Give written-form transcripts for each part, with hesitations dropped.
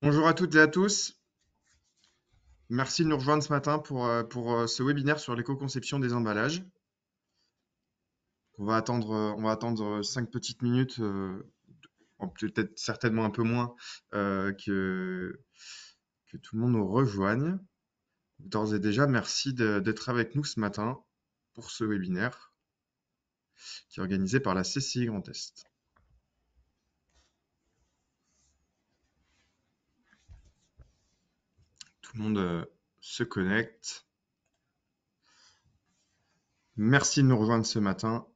Bonjour à toutes et à tous. Merci de nous rejoindre ce matin pour ce webinaire sur l'éco-conception des emballages. On va attendre 5 petites minutes, peut-être certainement un peu moins, que tout le monde nous rejoigne. D'ores et déjà, merci d'être avec nous ce matin pour ce webinaire qui est organisé par la CCI Grand Est. Tout le monde se connecte. Merci de nous rejoindre ce matin.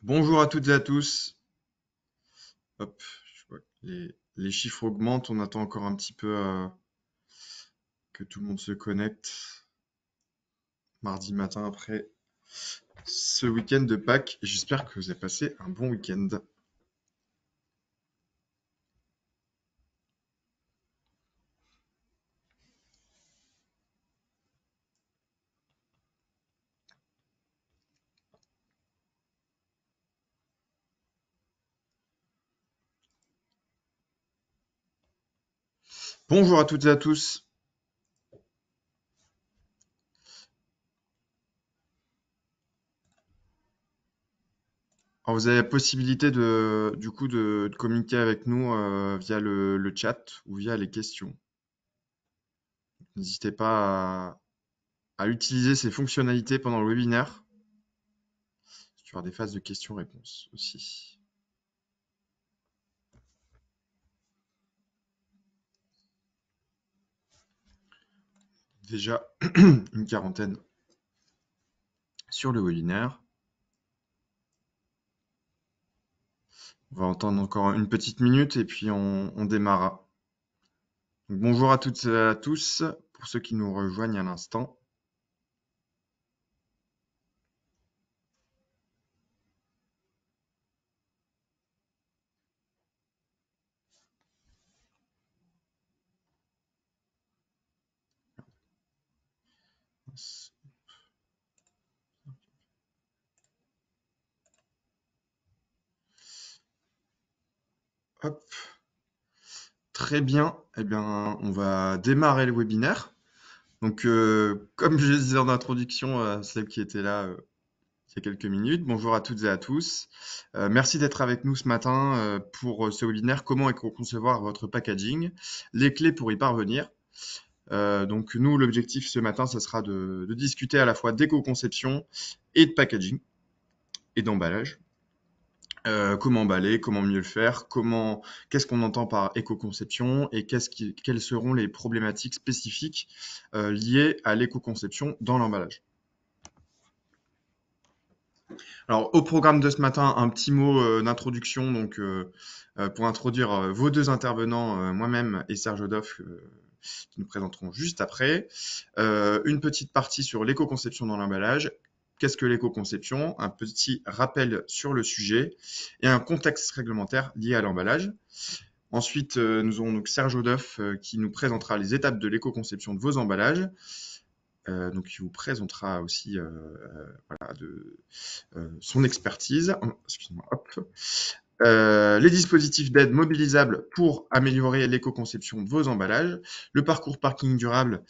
Bonjour à toutes et à tous. Hop, je vois que les chiffres augmentent. On attend encore un petit peu que tout le monde se connecte mardi matin après ce week-end de Pâques. J'espère que vous avez passé un bon week-end. Bonjour à toutes et à tous. Alors, vous avez la possibilité du coup de communiquer avec nous via le chat ou via les questions. N'hésitez pas à utiliser ces fonctionnalités pendant le webinaire. Il y aura des phases de questions-réponses aussi. Déjà une quarantaine sur le webinaire. On va entendre encore une petite minute et puis on démarra. Donc, bonjour à toutes et à tous, pour ceux qui nous rejoignent à l'instant. Hop. Très bien. Eh bien, on va démarrer le webinaire. Donc, comme je le disais en introduction, celle qui était là il y a quelques minutes, bonjour à toutes et à tous. Merci d'être avec nous ce matin pour ce webinaire Comment éco-concevoir votre packaging, les clés pour y parvenir. Donc, nous, l'objectif ce matin, ce sera de discuter à la fois d'éco-conception et de packaging et d'emballage. Comment emballer, comment mieux le faire, qu'est-ce qu'on entend par éco-conception et quelles seront les problématiques spécifiques liées à l'éco-conception dans l'emballage. Alors, au programme de ce matin, un petit mot d'introduction pour introduire vos deux intervenants, moi-même et Serge Odoff, qui nous présenteront juste après. Une petite partie sur l'éco-conception dans l'emballage. Qu'est-ce que l'éco-conception? Un petit rappel sur le sujet et un contexte réglementaire lié à l'emballage. Ensuite, nous aurons donc Serge Odoff qui nous présentera les étapes de l'éco-conception de vos emballages. Donc, il vous présentera aussi voilà, son expertise. Excusez-moi, hop. Les dispositifs d'aide mobilisables pour améliorer l'éco-conception de vos emballages, le parcours parking durable,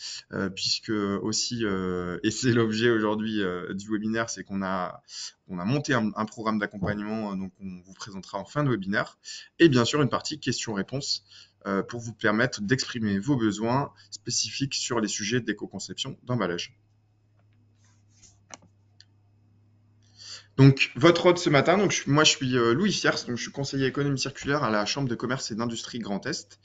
puisque aussi, et c'est l'objet aujourd'hui du webinaire, c'est qu'on a monté un programme d'accompagnement, donc on vous présentera en fin de webinaire, et bien sûr une partie questions-réponses pour vous permettre d'exprimer vos besoins spécifiques sur les sujets d'éco-conception d'emballage. Donc, votre hôte ce matin, moi je suis Louis Fiers, donc je suis conseiller économie circulaire à la Chambre de commerce et d'industrie Grand Est.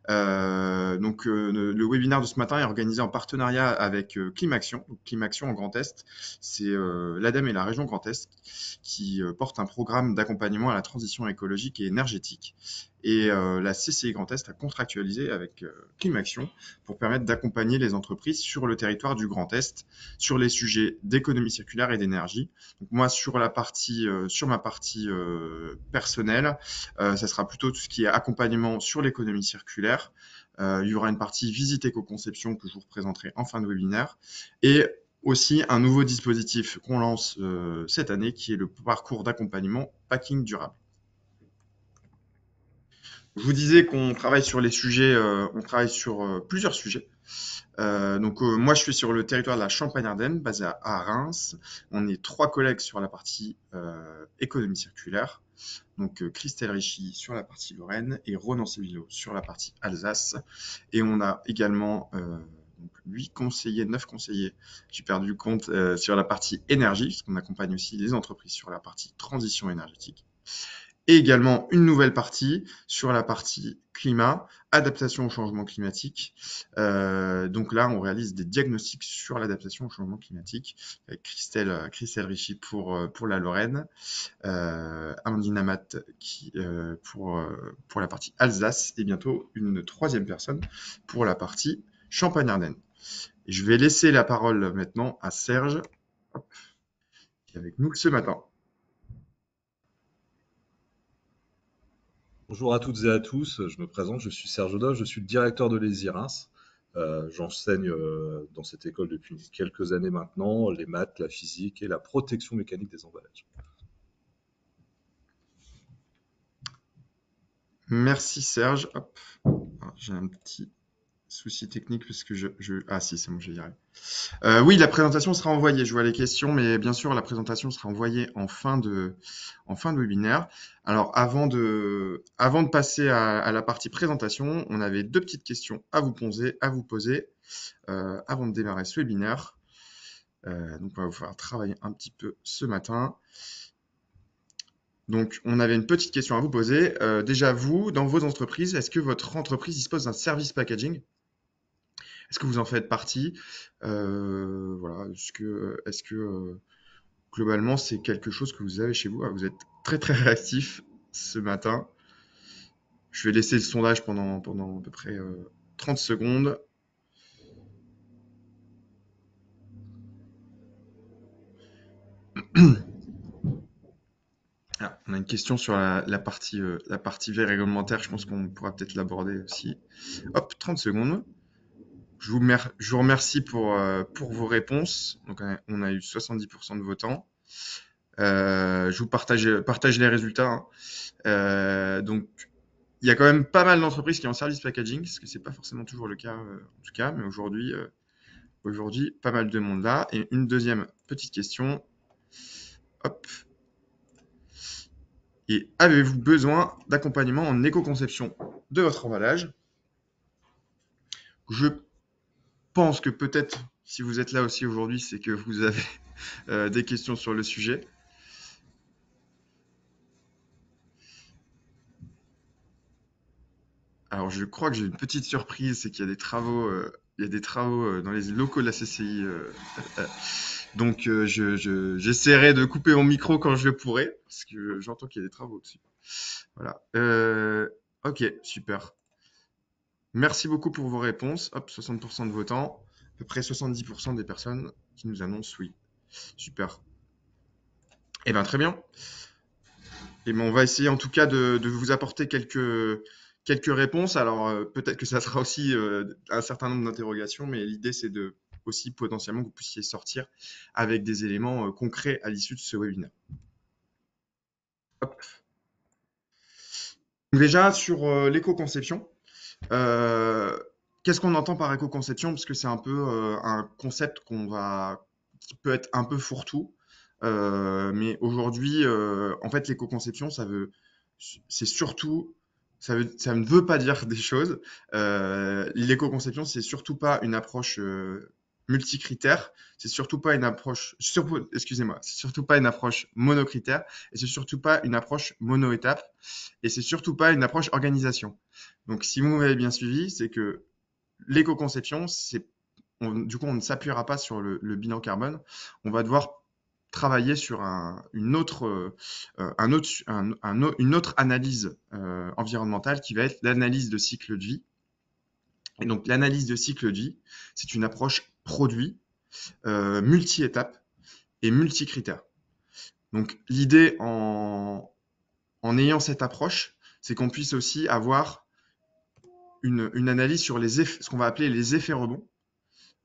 Le webinaire de ce matin est organisé en partenariat avec Climaction. Donc, Climaction en Grand Est, c'est l'ADEME et la région Grand Est qui portent un programme d'accompagnement à la transition écologique et énergétique. Et la CCI Grand Est a contractualisé avec Climaction pour permettre d'accompagner les entreprises sur le territoire du Grand Est sur les sujets d'économie circulaire et d'énergie. Donc moi, sur ma partie personnelle, ça sera plutôt tout ce qui est accompagnement sur l'économie circulaire. Il y aura une partie visite éco-conception que je vous représenterai en fin de webinaire et aussi un nouveau dispositif qu'on lance cette année qui est le parcours d'accompagnement packing durable. Je vous disais qu'on travaille sur les sujets, on travaille sur plusieurs sujets. Moi, je suis sur le territoire de la Champagne-Ardenne, basé à Reims. On est 3 collègues sur la partie économie circulaire. Donc, Christelle Richy sur la partie Lorraine et Ronan Sévillo sur la partie Alsace. Et on a également 8 conseillers, 9 conseillers, j'ai perdu le compte, sur la partie énergie, parce qu'on accompagne aussi les entreprises sur la partie transition énergétique. Et également une nouvelle partie sur la partie climat, adaptation au changement climatique. Donc là, on réalise des diagnostics sur l'adaptation au changement climatique avec Christelle Richy pour la Lorraine, Amandine Amat pour la partie Alsace et bientôt une troisième personne pour la partie Champagne-Ardenne. Et je vais laisser la parole maintenant à Serge, qui est avec nous ce matin. Bonjour à toutes et à tous, je me présente, je suis Serge Odoff, je suis le directeur de l'ESI Reims. J'enseigne dans cette école depuis quelques années maintenant les maths, la physique et la protection mécanique des emballages. Merci Serge. Hop. J'ai un petit souci technique parce que Ah si, c'est bon, je vais y arriver. Oui, la présentation sera envoyée. Je vois les questions, mais bien sûr, la présentation sera envoyée en fin de webinaire. Alors, avant de passer à la partie présentation, on avait 2 petites questions à vous poser avant de démarrer ce webinaire. Donc, on va pouvoir travailler un petit peu ce matin. Donc, on avait une petite question à vous poser. Déjà, vous, dans vos entreprises, est-ce que votre entreprise dispose d'un service packaging? Est-ce que vous en faites partie? Voilà. Est-ce que globalement, c'est quelque chose que vous avez chez vous? Ah, vous êtes très très réactif ce matin. Je vais laisser le sondage pendant à peu près 30 secondes. Ah, on a une question sur la partie veille réglementaire. Je pense qu'on pourra peut-être l'aborder aussi. Hop, 30 secondes. Je vous remercie pour vos réponses. Donc, on a eu 70% de votants. Je vous partage les résultats, hein. Donc, il y a quand même pas mal d'entreprises qui ont un service packaging, parce que c'est pas forcément toujours le cas, en tout cas, mais aujourd'hui, pas mal de monde là. Et une deuxième petite question. Hop. Et avez-vous besoin d'accompagnement en éco-conception de votre emballage? Je pense que peut-être, si vous êtes là aussi aujourd'hui, c'est que vous avez des questions sur le sujet. Alors, je crois que j'ai une petite surprise, c'est qu'il y a des travaux, dans les locaux de la CCI. Donc, j'essaierai de couper mon micro quand je le pourrai, parce que j'entends qu'il y a des travaux dessus. Voilà. Ok, super. Merci beaucoup pour vos réponses. Hop, 60% de votants, à peu près 70% des personnes qui nous annoncent oui. Super. Eh bien, très bien. Et ben, on va essayer en tout cas de vous apporter quelques réponses. Alors, peut-être que ça sera aussi un certain nombre d'interrogations, mais l'idée, c'est de aussi potentiellement que vous puissiez sortir avec des éléments concrets à l'issue de ce webinaire. Hop. Donc déjà, sur l'éco-conception, qu'est-ce qu'on entend par éco-conception? Parce que c'est un peu un concept qui peut être un peu fourre-tout. Mais aujourd'hui, en fait, l'éco-conception, c'est surtout, ça ne veut pas dire des choses. L'éco-conception, c'est surtout pas une approche multicritère. C'est surtout pas une approche, excusez-moi, c'est surtout pas une approche monocritère. Et c'est surtout pas une approche mono-étape. Et c'est surtout pas une approche organisation. Donc, si vous m'avez bien suivi, c'est que l'éco-conception, du coup, on ne s'appuiera pas sur le bilan carbone. On va devoir travailler sur une autre analyse environnementale qui va être l'analyse de cycle de vie. Et donc l'analyse de cycle de vie, c'est une approche produit, multi-étapes et multi-critères. Donc l'idée en ayant cette approche, c'est qu'on puisse aussi avoir une analyse sur ce qu'on va appeler les effets rebonds,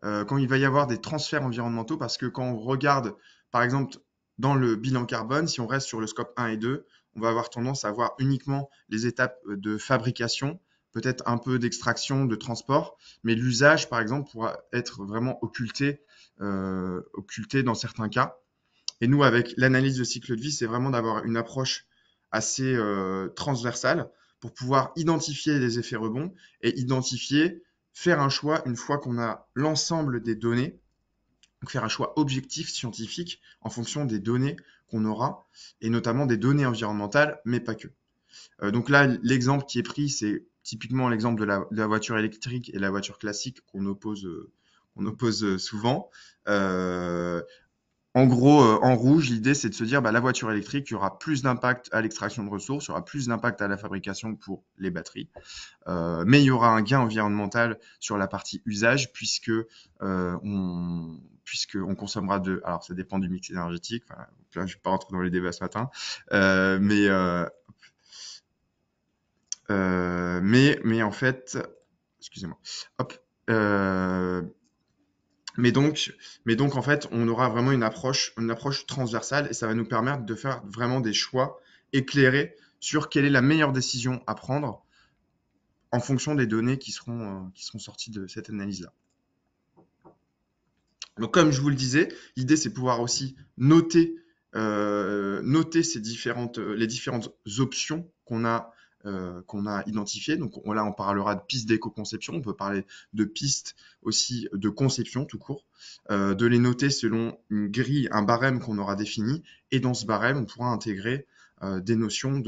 quand il va y avoir des transferts environnementaux, parce que quand on regarde, par exemple, dans le bilan carbone, si on reste sur le scope 1 et 2, on va avoir tendance à voir uniquement les étapes de fabrication, peut-être un peu d'extraction, de transport, mais l'usage, par exemple, pourra être vraiment occulté dans certains cas. Et nous, avec l'analyse de cycle de vie, c'est vraiment d'avoir une approche assez transversale pour pouvoir identifier les effets rebonds et faire un choix une fois qu'on a l'ensemble des données, donc faire un choix objectif scientifique en fonction des données qu'on aura et notamment des données environnementales, mais pas que. Donc là, l'exemple qui est pris, c'est typiquement l'exemple de la voiture électrique et la voiture classique qu'on oppose souvent. Euh, En gros, en rouge, l'idée, c'est de se dire, bah, la voiture électrique, il y aura plus d'impact à l'extraction de ressources, il y aura plus d'impact à la fabrication pour les batteries, mais il y aura un gain environnemental sur la partie usage puisque on consommera alors ça dépend du mix énergétique. Enfin, là, je ne vais pas rentrer dans les débats ce matin, mais en fait, excusez-moi, hop. Euh, mais donc, en fait, on aura vraiment une approche transversale et ça va nous permettre de faire vraiment des choix éclairés sur quelle est la meilleure décision à prendre en fonction des données qui seront sorties de cette analyse-là. Donc, comme je vous le disais, l'idée, c'est pouvoir aussi noter les différentes options qu'on a identifiées. Donc là, on parlera de pistes d'éco-conception, on peut parler de pistes aussi de conception tout court, de les noter selon une grille, un barème qu'on aura défini, et dans ce barème, on pourra intégrer des notions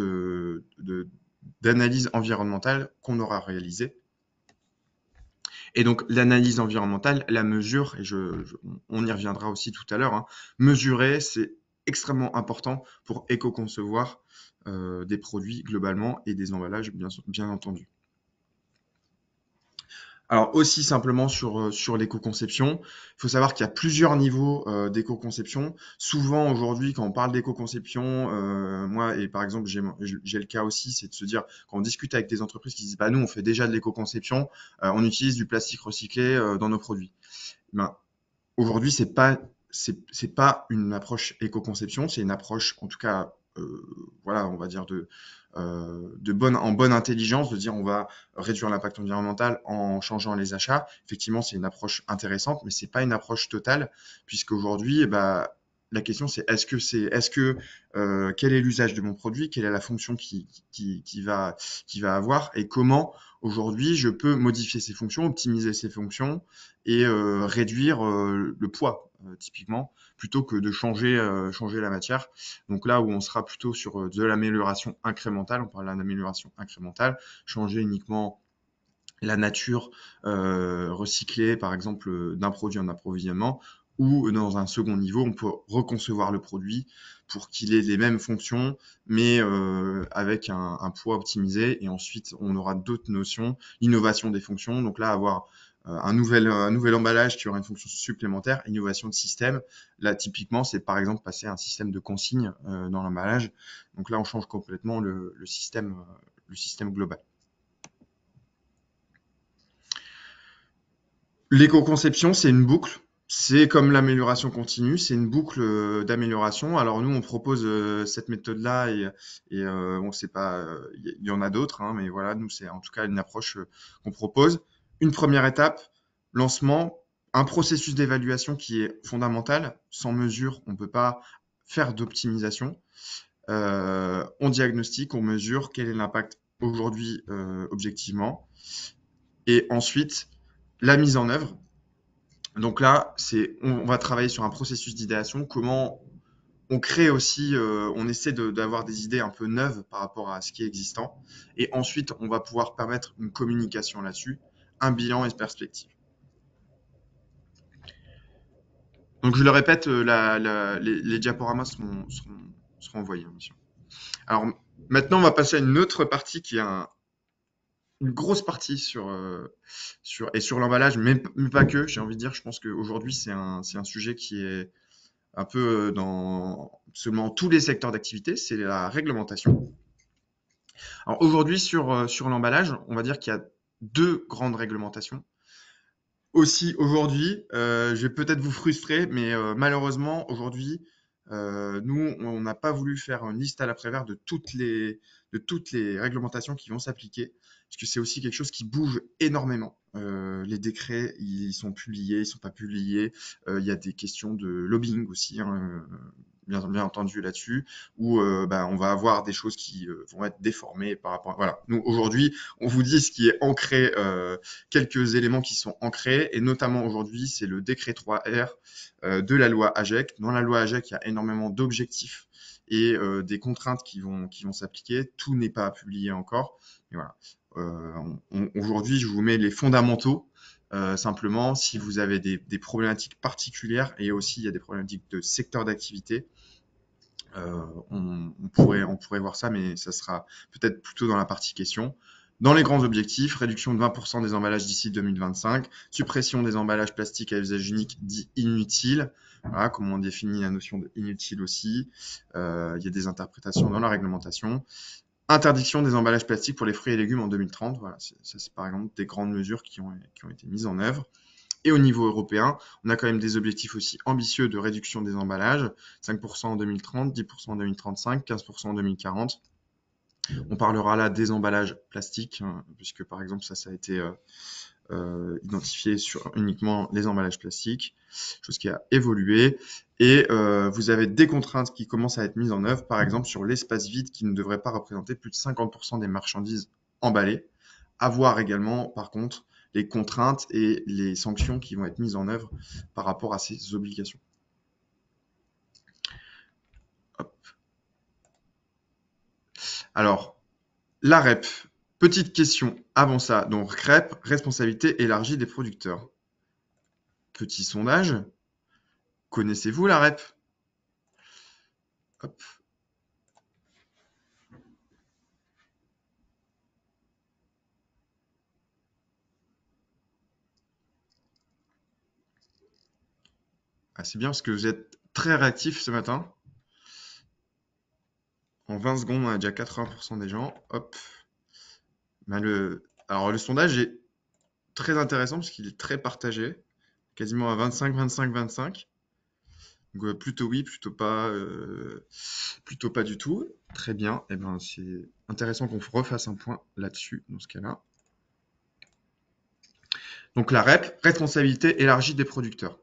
d'analyse environnementale qu'on aura réalisées. Et donc, l'analyse environnementale, la mesure, et on y reviendra aussi tout à l'heure, hein, mesurer, c'est extrêmement important pour éco-concevoir des produits globalement et des emballages, bien entendu. Alors aussi simplement sur l'éco-conception, il faut savoir qu'il y a plusieurs niveaux d'éco-conception. Souvent aujourd'hui, quand on parle d'éco-conception, moi et par exemple j'ai le cas aussi, c'est de se dire quand on discute avec des entreprises qui disent bah nous on fait déjà de l'éco-conception, on utilise du plastique recyclé dans nos produits. Ben, aujourd'hui c'est pas une approche éco-conception, c'est une approche en tout cas voilà on va dire en bonne intelligence, de dire on va réduire l'impact environnemental en changeant les achats. Effectivement, c'est une approche intéressante, mais c'est pas une approche totale, puisqu'aujourd'hui, la question c'est quel est l'usage de mon produit, quelle est la fonction qui va avoir et comment aujourd'hui je peux modifier ces fonctions, optimiser ces fonctions et réduire le poids typiquement plutôt que de changer la matière. Donc là où on sera plutôt sur de l'amélioration incrémentale, on parle d'amélioration incrémentale, changer uniquement la nature recyclée, par exemple, d'un produit en approvisionnement, ou dans un second niveau, on peut reconcevoir le produit pour qu'il ait les mêmes fonctions, mais avec un poids optimisé. Et ensuite, on aura d'autres notions, innovation des fonctions. Donc là, avoir un nouvel emballage qui aura une fonction supplémentaire, innovation de système. Là, typiquement, c'est par exemple passer à un système de consigne dans l'emballage. Donc là, on change complètement le système global. L'éco-conception, c'est une boucle. C'est comme l'amélioration continue, c'est une boucle d'amélioration. Alors nous, on propose cette méthode-là et on sait pas, il y en a d'autres, hein, mais voilà, nous c'est en tout cas une approche qu'on propose. Une première étape, lancement, un processus d'évaluation qui est fondamental. Sans mesure, on peut pas faire d'optimisation. On diagnostique, on mesure quel est l'impact aujourd'hui objectivement, et ensuite la mise en œuvre. Donc là, on va travailler sur un processus d'idéation, comment on crée aussi, on essaie d'avoir des idées un peu neuves par rapport à ce qui est existant. Et ensuite, on va pouvoir permettre une communication là-dessus, un bilan et une perspective. Donc je le répète, les diaporamas seront envoyés, hein, bien sûr. Alors maintenant, on va passer à une autre partie qui est une grosse partie sur l'emballage, mais pas que. J'ai envie de dire, je pense qu'aujourd'hui, c'est un sujet qui est un peu dans seulement tous les secteurs d'activité, c'est la réglementation. Alors aujourd'hui, sur l'emballage, on va dire qu'il y a deux grandes réglementations. Aussi, aujourd'hui, je vais peut-être vous frustrer, mais malheureusement, aujourd'hui, nous, on n'a pas voulu faire une liste à l'après-vert de toutes les réglementations qui vont s'appliquer, parce que c'est aussi quelque chose qui bouge énormément. Les décrets, ils sont publiés, ils sont pas publiés. Il y a des questions de lobbying aussi, hein, bien entendu là-dessus, où bah, on va avoir des choses qui vont être déformées par rapport. Voilà. Nous, aujourd'hui, on vous dit ce qui est ancré, quelques éléments qui sont ancrés, et notamment aujourd'hui, c'est le décret 3R de la loi AGEC. Dans la loi AGEC, il y a énormément d'objectifs et des contraintes qui vont s'appliquer. Tout n'est pas publié encore. Et voilà. Aujourd'hui, je vous mets les fondamentaux. Simplement, si vous avez des problématiques particulières et aussi il y a des problématiques de secteur d'activité, on pourrait voir ça, mais ça sera peut-être plutôt dans la partie questions. Dans les grands objectifs, réduction de 20% des emballages d'ici 2025, suppression des emballages plastiques à usage unique dits inutiles. Voilà, comment on définit la notion de inutile aussi. Il y a des interprétations dans la réglementation. Interdiction des emballages plastiques pour les fruits et légumes en 2030. Voilà, ça c'est par exemple des grandes mesures qui ont été mises en œuvre. Et au niveau européen, on a quand même des objectifs aussi ambitieux de réduction des emballages, 5% en 2030, 10% en 2035, 15% en 2040. On parlera là des emballages plastiques, hein, puisque par exemple ça a été identifié sur uniquement les emballages plastiques, chose qui a évolué. Et vous avez des contraintes qui commencent à être mises en œuvre, par exemple sur l'espace vide qui ne devrait pas représenter plus de 50% des marchandises emballées. À voir également, par contre, les contraintes et les sanctions qui vont être mises en œuvre par rapport à ces obligations. Hop. Alors, la REP, petite question avant ça. Donc, REP, responsabilité élargie des producteurs. Petit sondage. Connaissez-vous la REP? Hop. Ah, c'est bien parce que vous êtes très réactif ce matin. En 20 secondes, on a déjà 80% des gens. Hop. Ben, alors, le sondage est très intéressant parce qu'il est très partagé. Quasiment à 25, 25, 25. Donc, plutôt oui, plutôt pas du tout. Très bien. Eh ben, c'est intéressant qu'on refasse un point là-dessus, dans ce cas-là. Donc, la REP, responsabilité élargie des producteurs.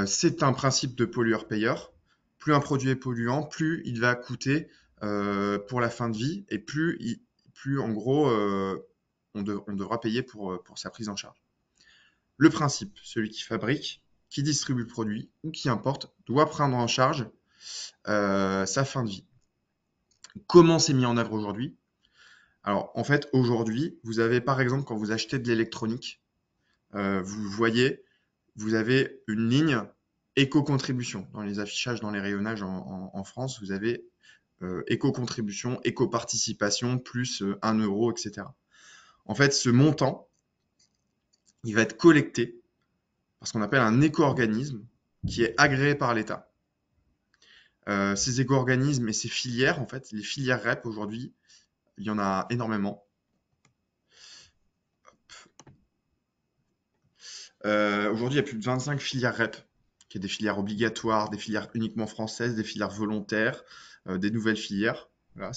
C'est un principe de pollueur-payeur. Plus un produit est polluant, plus il va coûter pour la fin de vie et plus en gros, on devra payer pour sa prise en charge. Le principe, celui qui fabrique, qui distribue le produit ou qui importe, doit prendre en charge sa fin de vie. Comment c'est mis en œuvre aujourd'hui? Alors, en fait, aujourd'hui, vous avez par exemple, quand vous achetez de l'électronique, vous voyez, vous avez une ligne éco-contribution. Dans les affichages, dans les rayonnages en France, vous avez éco-contribution, éco-participation, plus 1 euro, etc. En fait, ce montant, il va être collecté par ce qu'on appelle un éco-organisme qui est agréé par l'État. Ces éco-organismes et ces filières, en fait, les filières REP aujourd'hui, il y en a énormément. Aujourd'hui, il y a plus de 25 filières REP, qui est des filières obligatoires, des filières uniquement françaises, des filières volontaires, des nouvelles filières. Voilà,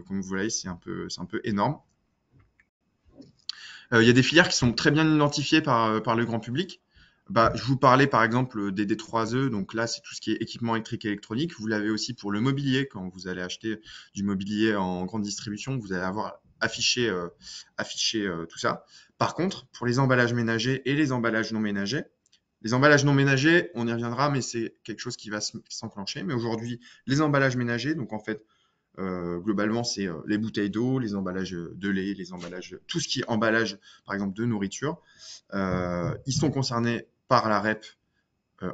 comme vous voyez, c'est un peu énorme. Il y a des filières qui sont très bien identifiées par le grand public. Bah, je vous parlais par exemple des D3E, donc là c'est tout ce qui est équipement électrique et électronique. Vous l'avez aussi pour le mobilier, quand vous allez acheter du mobilier en grande distribution, vous allez avoir affiché tout ça. Par contre, pour les emballages ménagers et les emballages non ménagers, les emballages non ménagers, on y reviendra, mais c'est quelque chose qui va s'enclencher. Mais aujourd'hui, les emballages ménagers, donc en fait, globalement, c'est les bouteilles d'eau, les emballages de lait, les emballages, tout ce qui est emballage, par exemple, de nourriture. Ils sont concernés par la REP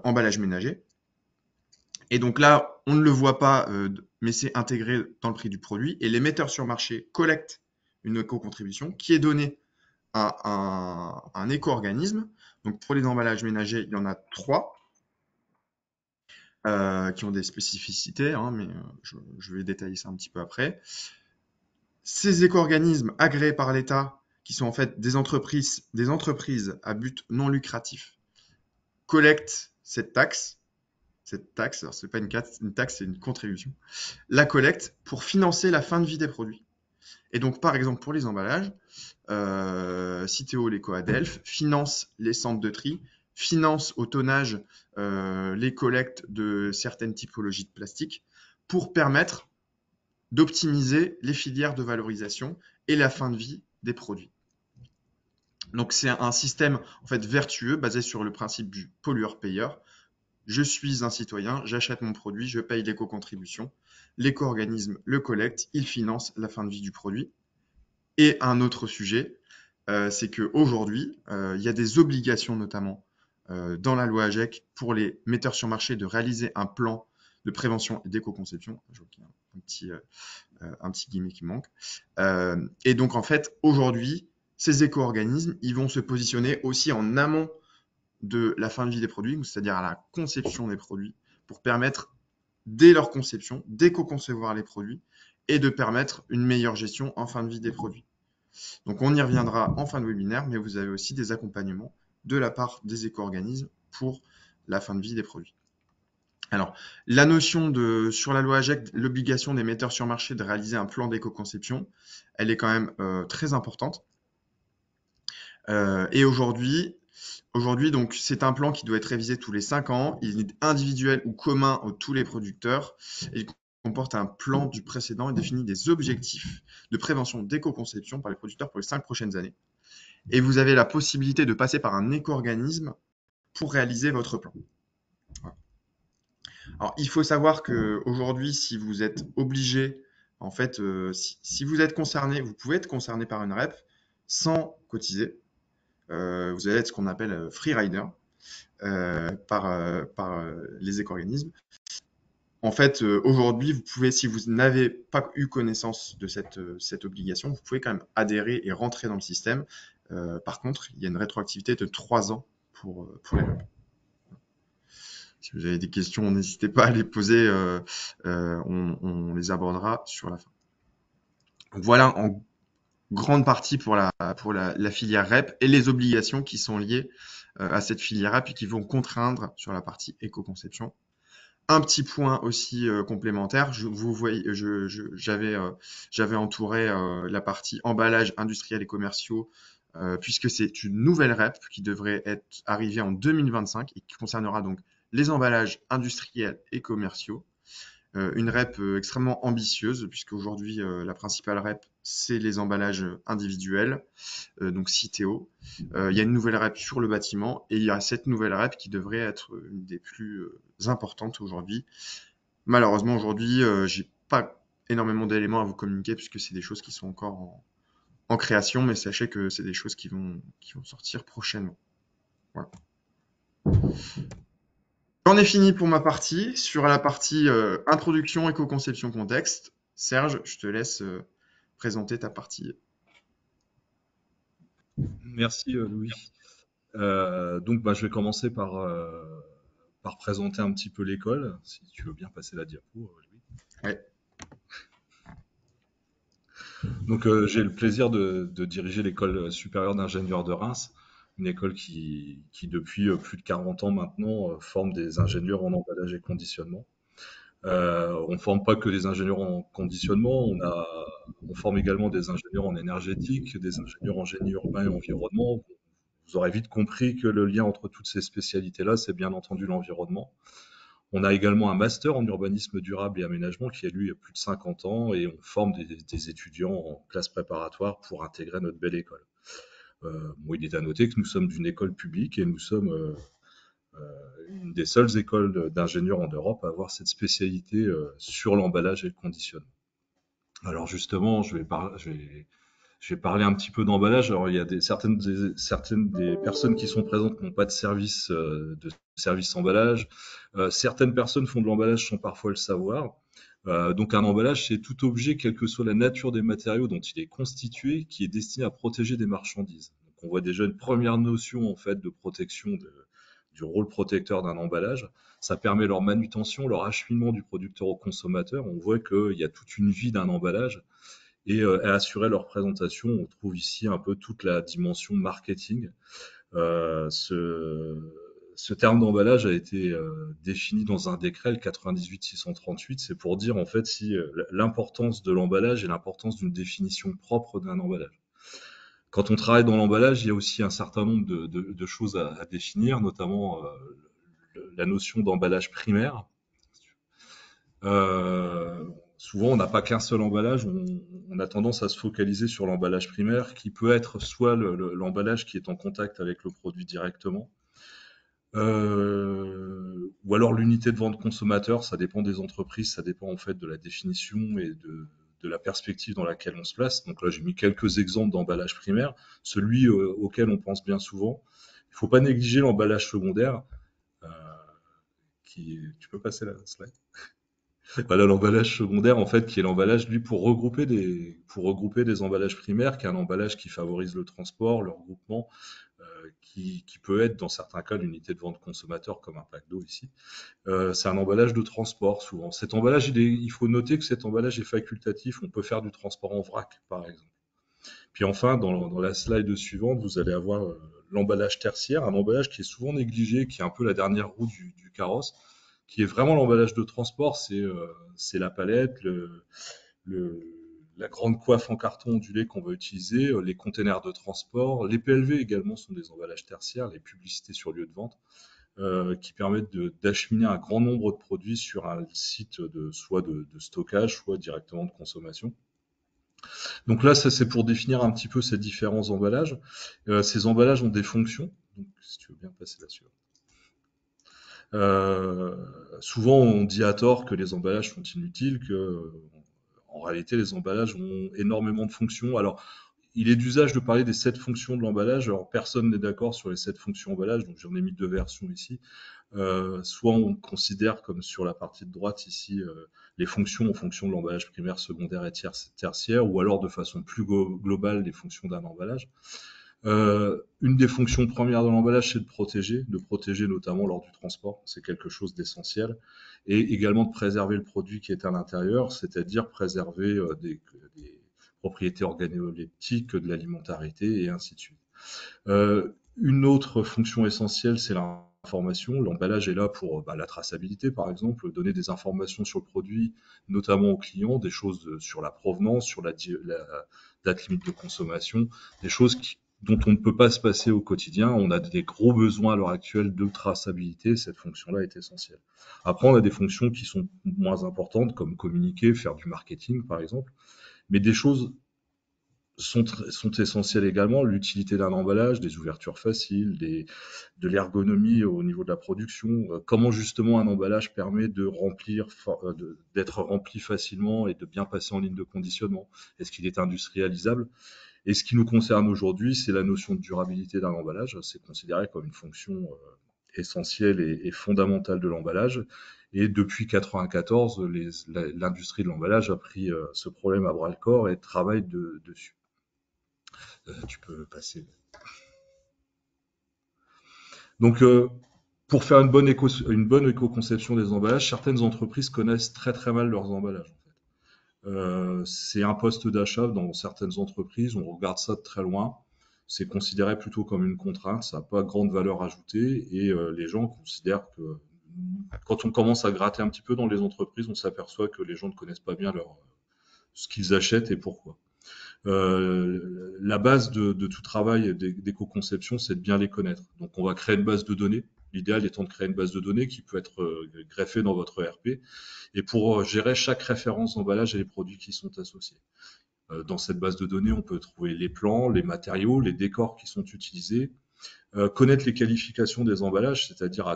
emballage ménager. Et donc là, on ne le voit pas, mais c'est intégré dans le prix du produit. Et l'émetteur sur marché collecte une éco-contribution qui est donnée à un éco-organisme. Donc pour les emballages ménagers, il y en a 3 qui ont des spécificités, hein, mais je vais détailler ça un petit peu après. Ces éco-organismes agréés par l'État, qui sont en fait des entreprises à but non lucratif, collectent cette taxe. Cette taxe, alors c'est pas une taxe, c'est une contribution. La collecte pour financer la fin de vie des produits. Et donc, par exemple, pour les emballages, Citeo, l'Eco-Adelph, finance les centres de tri, finance au tonnage les collectes de certaines typologies de plastique pour permettre d'optimiser les filières de valorisation et la fin de vie des produits. Donc, c'est un système en fait vertueux basé sur le principe du pollueur-payeur. Je suis un citoyen, j'achète mon produit, je paye l'éco-contribution. L'éco-organisme le collecte, il finance la fin de vie du produit. Et un autre sujet, c'est qu'aujourd'hui, il y a des obligations notamment dans la loi AGEC pour les metteurs sur marché de réaliser un plan de prévention et d'éco-conception. Je vois qu'il y a un petit guillemets qui manque. Et donc en fait, aujourd'hui, ces éco-organismes, ils vont se positionner aussi en amont de la fin de vie des produits, c'est-à-dire à la conception des produits, pour permettre, dès leur conception, d'éco-concevoir les produits et de permettre une meilleure gestion en fin de vie des produits. Donc on y reviendra en fin de webinaire, mais vous avez aussi des accompagnements de la part des éco-organismes pour la fin de vie des produits. Alors, la notion sur la loi AGEC, l'obligation des metteurs sur marché de réaliser un plan d'éco-conception, elle est quand même très importante. Et aujourd'hui, donc, c'est un plan qui doit être révisé tous les 5 ans. Il est individuel ou commun à tous les producteurs. Et il comporte un plan du précédent et définit des objectifs de prévention d'éco-conception par les producteurs pour les 5 prochaines années. Et vous avez la possibilité de passer par un éco-organisme pour réaliser votre plan. Voilà. Alors, il faut savoir qu'aujourd'hui, si vous êtes obligé, en fait, si vous êtes concerné, vous pouvez être concerné par une REP sans cotiser. Vous allez être ce qu'on appelle free rider par les éco-organismes. En fait, aujourd'hui, vous pouvez, si vous n'avez pas eu connaissance de cette obligation, vous pouvez quand même adhérer et rentrer dans le système. Par contre, il y a une rétroactivité de 3 ans pour les REP. Si vous avez des questions, n'hésitez pas à les poser. On les abordera sur la fin. Donc voilà en grande partie pour la filière REP et les obligations qui sont liées à cette filière REP et qui vont contraindre sur la partie éco-conception. Un petit point aussi complémentaire, j'avais entouré la partie emballage industriel et commerciaux puisque c'est une nouvelle REP qui devrait être arrivée en 2025 et qui concernera donc les emballages industriels et commerciaux. Une REP extrêmement ambitieuse, puisque aujourd'hui la principale REP, c'est les emballages individuels, donc Citeo. Il y a une nouvelle REP sur le bâtiment, et il y a cette nouvelle REP qui devrait être une des plus importantes aujourd'hui. Malheureusement, aujourd'hui, j'ai pas énormément d'éléments à vous communiquer, puisque c'est des choses qui sont encore en création, mais sachez que c'est des choses qui vont sortir prochainement. Voilà. J'en ai fini pour ma partie. Sur la partie introduction, éco-conception, contexte, Serge, je te laisse présenter ta partie. Merci Louis. Donc je vais commencer par présenter un petit peu l'école, si tu veux bien passer la diapo, Louis. Ouais. Donc j'ai le plaisir de diriger l'école supérieure d'ingénieurs de Reims, une école qui depuis plus de 40 ans maintenant forme des ingénieurs en emballage et conditionnement. On ne forme pas que des ingénieurs en conditionnement, on forme également des ingénieurs en énergétique, des ingénieurs en génie urbain et environnement. Vous aurez vite compris que le lien entre toutes ces spécialités-là, c'est bien entendu l'environnement. On a également un master en urbanisme durable et aménagement qui a lui plus de 50 ans et on forme des étudiants en classe préparatoire pour intégrer notre belle école. Il est à noter que nous sommes d'une école publique et nous sommes une des seules écoles d'ingénieurs en Europe à avoir cette spécialité sur l'emballage et le conditionnement. Alors justement, je vais Je vais parler un petit peu d'emballage. Alors, il y a certaines des personnes qui sont présentes n'ont pas de service emballage. Certaines personnes font de l'emballage sans parfois le savoir. Donc, un emballage, c'est tout objet, quelle que soit la nature des matériaux dont il est constitué, qui est destiné à protéger des marchandises. Donc, on voit déjà une première notion en fait de protection du rôle protecteur d'un emballage. Ça permet leur manutention, leur acheminement du producteur au consommateur. On voit qu'il y a toute une vie d'un emballage et à assurer leur présentation. On trouve ici un peu toute la dimension marketing. Ce terme d'emballage a été défini dans un décret, le 98-638. C'est pour dire en fait si l'importance de l'emballage et l'importance d'une définition propre d'un emballage. Quand on travaille dans l'emballage, il y a aussi un certain nombre de choses à définir, notamment la notion d'emballage primaire. Souvent, on n'a pas qu'un seul emballage, on a tendance à se focaliser sur l'emballage primaire, qui peut être soit l'emballage qui est en contact avec le produit directement, ou alors l'unité de vente consommateur. Ça dépend des entreprises, ça dépend en fait de la définition et de la perspective dans laquelle on se place. Donc là, j'ai mis quelques exemples d'emballage primaire, celui auquel on pense bien souvent. Il ne faut pas négliger l'emballage secondaire, euh, tu peux passer la slide. Voilà l'emballage secondaire, en fait, qui est l'emballage, lui, pour regrouper des emballages primaires, qui est un emballage qui favorise le transport, le regroupement, qui peut être, dans certains cas, l'unité de vente consommateur, comme un pack d'eau ici. C'est un emballage de transport, souvent. Cet emballage, il faut noter que cet emballage est facultatif. On peut faire du transport en vrac, par exemple. Puis enfin, dans la slide suivante, vous allez avoir l'emballage tertiaire, un emballage qui est souvent négligé, qui est un peu la dernière roue du carrosse, qui est vraiment l'emballage de transport. C'est la palette, le- la grande coiffe en carton ondulé qu'on va utiliser, les containers de transport. Les PLV également sont des emballages tertiaires, les publicités sur lieu de vente, qui permettent d'acheminer un grand nombre de produits sur un site soit de stockage, soit directement de consommation. Donc là, ça c'est pour définir un petit peu ces différents emballages. Ces emballages ont des fonctions. Donc, si tu veux bien passer là-dessus. Souvent, on dit à tort que les emballages sont inutiles, que en réalité, les emballages ont énormément de fonctions. Alors, il est d'usage de parler des 7 fonctions de l'emballage. Alors, personne n'est d'accord sur les 7 fonctions emballage, donc j'en ai mis 2 versions ici. Soit on considère, comme sur la partie de droite ici, les fonctions en fonction de l'emballage primaire, secondaire et tertiaire, ou alors de façon plus globale les fonctions d'un emballage. Une des fonctions premières de l'emballage, c'est de protéger notamment lors du transport, c'est quelque chose d'essentiel, et également de préserver le produit qui est à l'intérieur, c'est-à-dire préserver des propriétés organoleptiques, de l'alimentarité et ainsi de suite. Une autre fonction essentielle, c'est l'information. L'emballage est là pour la traçabilité, par exemple, donner des informations sur le produit, notamment aux clients, des choses sur la provenance, sur la date limite de consommation, des choses dont on ne peut pas se passer au quotidien. On a des gros besoins à l'heure actuelle de traçabilité. Cette fonction-là est essentielle. Après, on a des fonctions qui sont moins importantes, comme communiquer, faire du marketing, par exemple. Mais des choses sont essentielles également, l'utilité d'un emballage, des ouvertures faciles, de l'ergonomie au niveau de la production, comment justement un emballage permet d'être rempli facilement et de bien passer en ligne de conditionnement. Est-ce qu'il est industrialisable? Et ce qui nous concerne aujourd'hui, c'est la notion de durabilité d'un emballage. C'est considéré comme une fonction essentielle et fondamentale de l'emballage. Et depuis 1994, l'industrie de l'emballage a pris ce problème à bras le corps et travaille dessus. Tu peux passer. Donc, pour faire une bonne éco-conception des emballages, certaines entreprises connaissent très très mal leurs emballages. En fait. C'est un poste d'achat dans certaines entreprises, on regarde ça de très loin. C'est considéré plutôt comme une contrainte, ça n'a pas grande valeur ajoutée et les gens considèrent que quand on commence à gratter un petit peu dans les entreprises, on s'aperçoit que les gens ne connaissent pas bien ce qu'ils achètent et pourquoi. La base de tout travail d'éco-conception, c'est de bien les connaître. Donc, on va créer une base de données. L'idéal étant de créer une base de données qui peut être greffée dans votre ERP et pour gérer chaque référence d'emballage et les produits qui sont associés. Dans cette base de données, on peut trouver les plans, les matériaux, les décors qui sont utilisés, connaître les qualifications des emballages, c'est-à-dire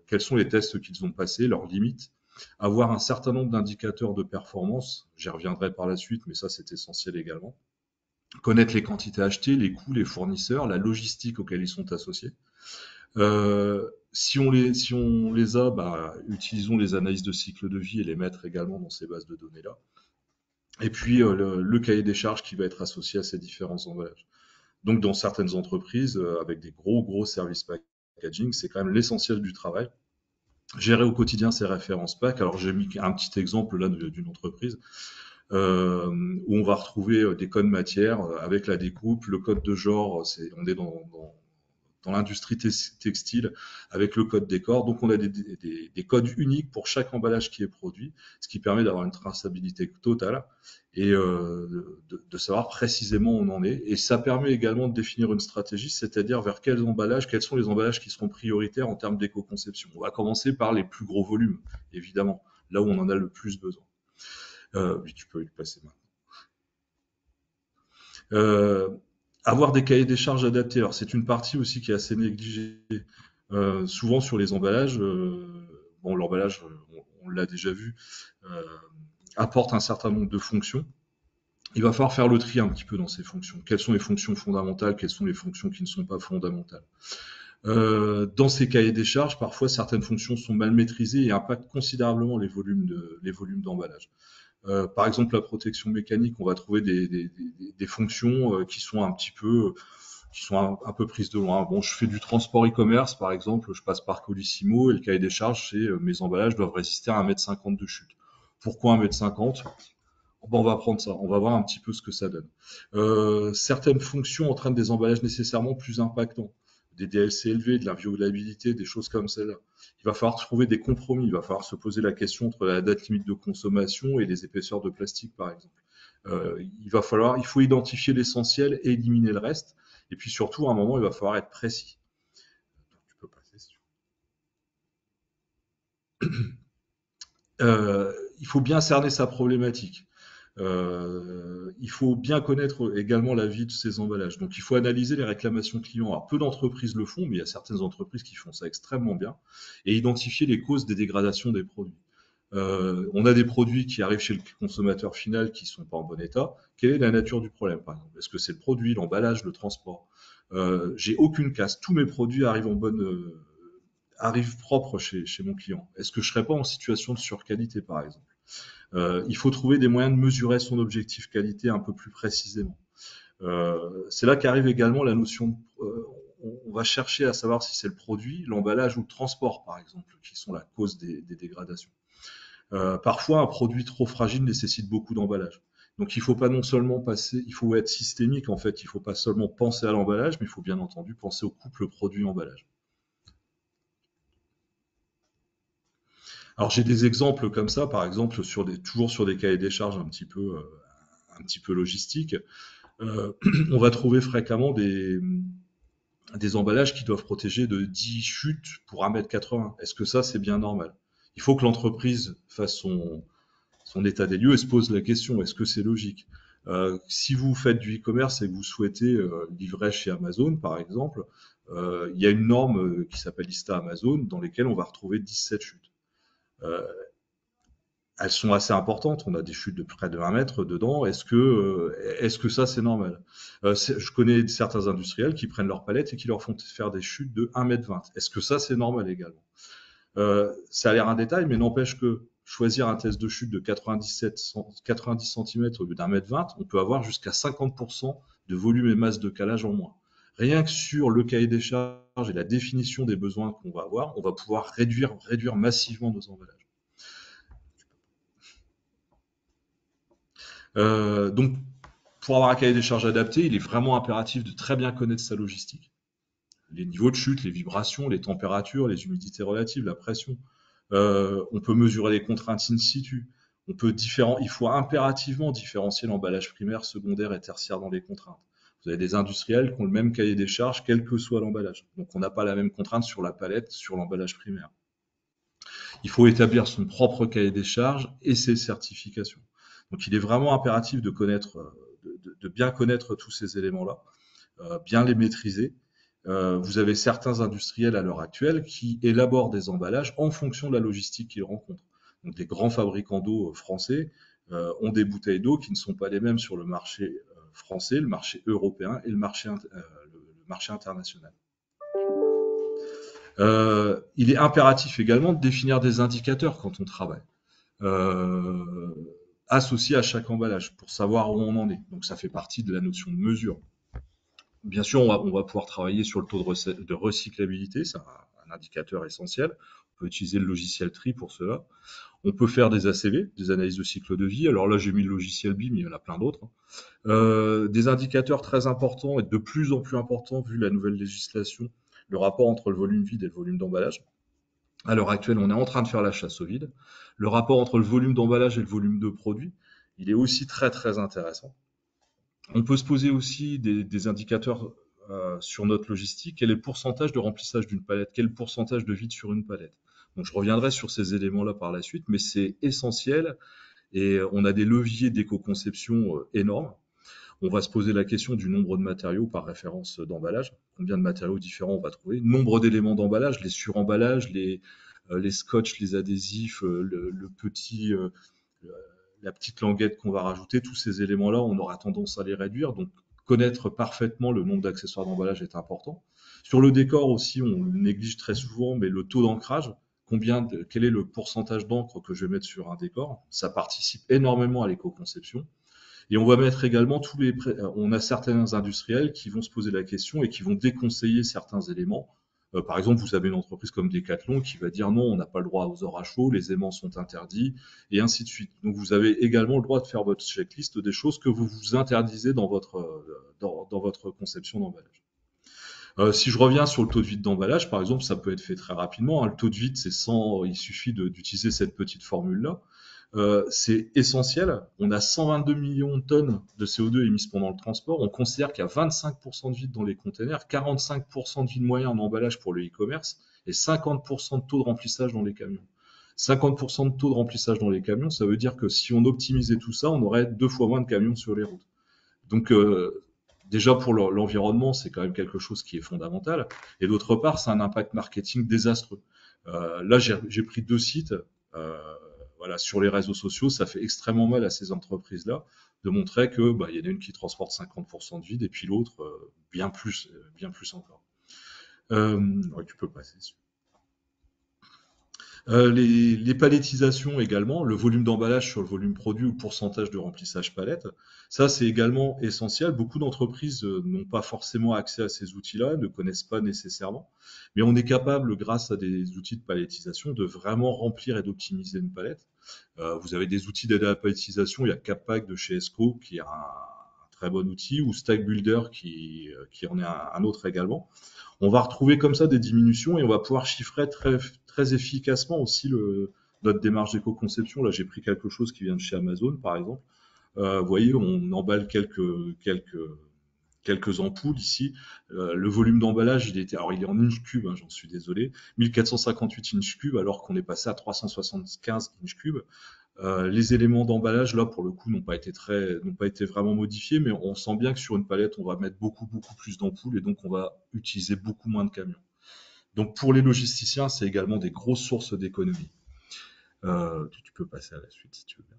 quels sont les tests qu'ils ont passés, leurs limites, avoir un certain nombre d'indicateurs de performance, j'y reviendrai par la suite, mais ça c'est essentiel également. connaître les quantités achetées, les coûts, les fournisseurs, la logistique auxquels ils sont associés. Si on les a, bah, utilisons les analyses de cycle de vie et les mettre également dans ces bases de données-là. Et puis le cahier des charges qui va être associé à ces différents emballages. Donc dans certaines entreprises, avec des gros services packaging, c'est quand même l'essentiel du travail. Gérer au quotidien ces références pack. Alors j'ai mis un petit exemple là d'une entreprise où on va retrouver des codes matières avec la découpe, le code de genre, on est dans l'industrie textile avec le code décor. Donc on a des codes uniques pour chaque emballage qui est produit, ce qui permet d'avoir une traçabilité totale et de savoir précisément où on en est. Et ça permet également de définir une stratégie, c'est-à-dire vers quels sont les emballages qui seront prioritaires en termes d'éco-conception. On va commencer par les plus gros volumes, évidemment, là où on en a le plus besoin. Oui, tu peux y passer maintenant. Euh, Avoir des cahiers des charges adaptés. Alors c'est une partie aussi qui est assez négligée. Souvent sur les emballages, bon l'emballage, on l'a déjà vu, euh, apporte un certain nombre de fonctions. Il va falloir faire le tri un petit peu dans ces fonctions. Quelles sont les fonctions fondamentales, quelles sont les fonctions qui ne sont pas fondamentales. Dans ces cahiers des charges, parfois certaines fonctions sont mal maîtrisées et impactent considérablement les volumes d'emballage. Par exemple, la protection mécanique, on va trouver des fonctions qui sont un peu prises de loin. Bon, je fais du transport e-commerce, par exemple, je passe par Colissimo et le cahier des charges, c'est mes emballages doivent résister à 1,50 m de chute. Pourquoi 1,50 m? Bon, on va prendre ça, on va voir un petit peu ce que ça donne. Certaines fonctions entraînent des emballages nécessairement plus impactants, des DLC élevés, de l'inviolabilité, des choses comme celle-là. Il va falloir trouver des compromis, il va falloir se poser la question entre la date limite de consommation et les épaisseurs de plastique, par exemple. Il faut identifier l'essentiel et éliminer le reste. Et puis surtout, à un moment, il va falloir être précis. Tu peux passer, si tu veux. Il faut bien cerner sa problématique. Il faut bien connaître également la vie de ces emballages. Donc, il faut analyser les réclamations clients. Alors, peu d'entreprises le font, mais il y a certaines entreprises qui font ça extrêmement bien. Et identifier les causes des dégradations des produits. On a des produits qui arrivent chez le consommateur final qui sont pas en bon état. Quelle est la nature du problème, par exemple? Est-ce que c'est le produit, l'emballage, le transport? J'ai aucune casse. Tous mes produits arrivent propres chez mon client. Est-ce que je serais pas en situation de surqualité, par exemple? Il faut trouver des moyens de mesurer son objectif qualité un peu plus précisément. C'est là qu'arrive également la notion de, on va chercher à savoir si c'est le produit, l'emballage ou le transport, par exemple, qui sont la cause des dégradations. Parfois, un produit trop fragile nécessite beaucoup d'emballage. Donc, il faut pas non seulement il faut être systémique en fait. Il faut pas seulement penser à l'emballage, mais il faut bien entendu penser au couple produit-emballage. Alors, j'ai des exemples comme ça, par exemple, toujours sur des cahiers des charges un petit peu logistiques. On va trouver fréquemment des emballages qui doivent protéger de 10 chutes pour 1,80 m. Est-ce que ça, c'est bien normal? Il faut que l'entreprise fasse son état des lieux et se pose la question, est-ce que c'est logique? Si vous faites du e-commerce et que vous souhaitez livrer chez Amazon, par exemple, il y a une norme qui s'appelle ISTA Amazon dans lesquelles on va retrouver 17 chutes. Euh, Elles sont assez importantes. On a des chutes de près de 1 mètre dedans. Est-ce que ça, c'est normal? Je connais certains industriels qui prennent leurs palettes et qui leur font faire des chutes de 1,20 m. Est-ce que ça, c'est normal également? Ça a l'air un détail, mais n'empêche que choisir un test de chute de 90 cm au lieu d'1,20 m, on peut avoir jusqu'à 50% de volume et masse de calage en moins. Rien que sur le cahier des charges et la définition des besoins qu'on va avoir, on va pouvoir réduire massivement nos emballages. Donc, pour avoir un cahier des charges adapté, il est vraiment impératif de très bien connaître sa logistique. Les niveaux de chute, les vibrations, les températures, les humidités relatives, la pression. On peut mesurer les contraintes in situ. Il faut impérativement différencier l'emballage primaire, secondaire et tertiaire dans les contraintes. Vous avez des industriels qui ont le même cahier des charges, quel que soit l'emballage. Donc, on n'a pas la même contrainte sur la palette, sur l'emballage primaire. Il faut établir son propre cahier des charges et ses certifications. Donc, il est vraiment impératif de bien connaître tous ces éléments-là, bien les maîtriser. Vous avez certains industriels à l'heure actuelle qui élaborent des emballages en fonction de la logistique qu'ils rencontrent. Donc, des grands fabricants d'eau français ont des bouteilles d'eau qui ne sont pas les mêmes sur le marché français, le marché européen et le marché international. Il est impératif également de définir des indicateurs quand on travaille, euh, associés à chaque emballage pour savoir où on en est. Donc ça fait partie de la notion de mesure. Bien sûr, on va pouvoir travailler sur le taux de recyclabilité, c'est un indicateur essentiel. On peut utiliser le logiciel TRI pour cela. On peut faire des ACV, des analyses de cycle de vie. Alors là, j'ai mis le logiciel BIM, il y en a plein d'autres. Des indicateurs très importants et de plus en plus importants vu la nouvelle législation, le rapport entre le volume vide et le volume d'emballage. À l'heure actuelle, on est en train de faire la chasse au vide. Le rapport entre le volume d'emballage et le volume de produit, il est aussi très très intéressant. On peut se poser aussi des indicateurs sur notre logistique. Quel est le pourcentage de remplissage d'une palette? Quel est le pourcentage de vide sur une palette? Donc je reviendrai sur ces éléments-là par la suite, mais c'est essentiel et on a des leviers d'éco-conception énormes. On va se poser la question du nombre de matériaux par référence d'emballage. Combien de matériaux différents on va trouver? Nombre d'éléments d'emballage, les suremballages, les scotch, les adhésifs, le petit, la petite languette qu'on va rajouter, tous ces éléments-là, on aura tendance à les réduire. Donc, connaître parfaitement le nombre d'accessoires d'emballage est important. Sur le décor aussi, on le néglige très souvent, mais le taux d'ancrage, quel est le pourcentage d'encre que je vais mettre sur un décor, ça participe énormément à l'éco-conception. Et on va mettre également on a certains industriels qui vont se poser la question et qui vont déconseiller certains éléments. Par exemple, vous avez une entreprise comme Decathlon qui va dire non, on n'a pas le droit aux heures à chaud, les aimants sont interdits, et ainsi de suite. Donc vous avez également le droit de faire votre checklist des choses que vous vous interdisez dans votre conception d'emballage. Si je reviens sur le taux de vide d'emballage, par exemple, ça peut être fait très rapidement, hein. Le taux de vide, c'est 100, il suffit d'utiliser cette petite formule-là. C'est essentiel. On a 122 millions de tonnes de CO2 émises pendant le transport. On considère qu'il y a 25% de vide dans les containers, 45% de vide moyen en emballage pour le e-commerce et 50% de taux de remplissage dans les camions. 50% de taux de remplissage dans les camions, ça veut dire que si on optimisait tout ça, on aurait 2 fois moins de camions sur les routes. Donc, déjà pour l'environnement, c'est quand même quelque chose qui est fondamental. Et d'autre part, c'est un impact marketing désastreux. Là, j'ai pris 2 sites. Euh, voilà, sur les réseaux sociaux, ça fait extrêmement mal à ces entreprises-là de montrer que il y en a une qui transporte 50% de vide et puis l'autre bien plus encore. Ouais, tu peux passer. Les palettisations également, le volume d'emballage sur le volume produit ou pourcentage de remplissage palette, ça c'est également essentiel. Beaucoup d'entreprises n'ont pas forcément accès à ces outils-là, ne connaissent pas nécessairement, mais on est capable, grâce à des outils de palettisation, de vraiment remplir et d'optimiser une palette. Vous avez des outils d'aide à la palettisation, il y a Cappack de chez Esco qui est un très bon outil, ou Stack Builder qui en est un autre également. On va retrouver comme ça des diminutions et on va pouvoir chiffrer très efficacement aussi notre démarche d'éco-conception. Là, j'ai pris quelque chose qui vient de chez Amazon, par exemple. Vous voyez, on emballe quelques ampoules ici. Le volume d'emballage, alors il est en inch cube, hein, j'en suis désolé, 1458 inch cube, alors qu'on est passé à 375 inch cube. Les éléments d'emballage, là, pour le coup, n'ont pas été vraiment modifiés, mais on sent bien que sur une palette, on va mettre beaucoup plus d'ampoules et donc on va utiliser beaucoup moins de camions. Donc pour les logisticiens, c'est également des grosses sources d'économie. Tu peux passer à la suite si tu veux bien.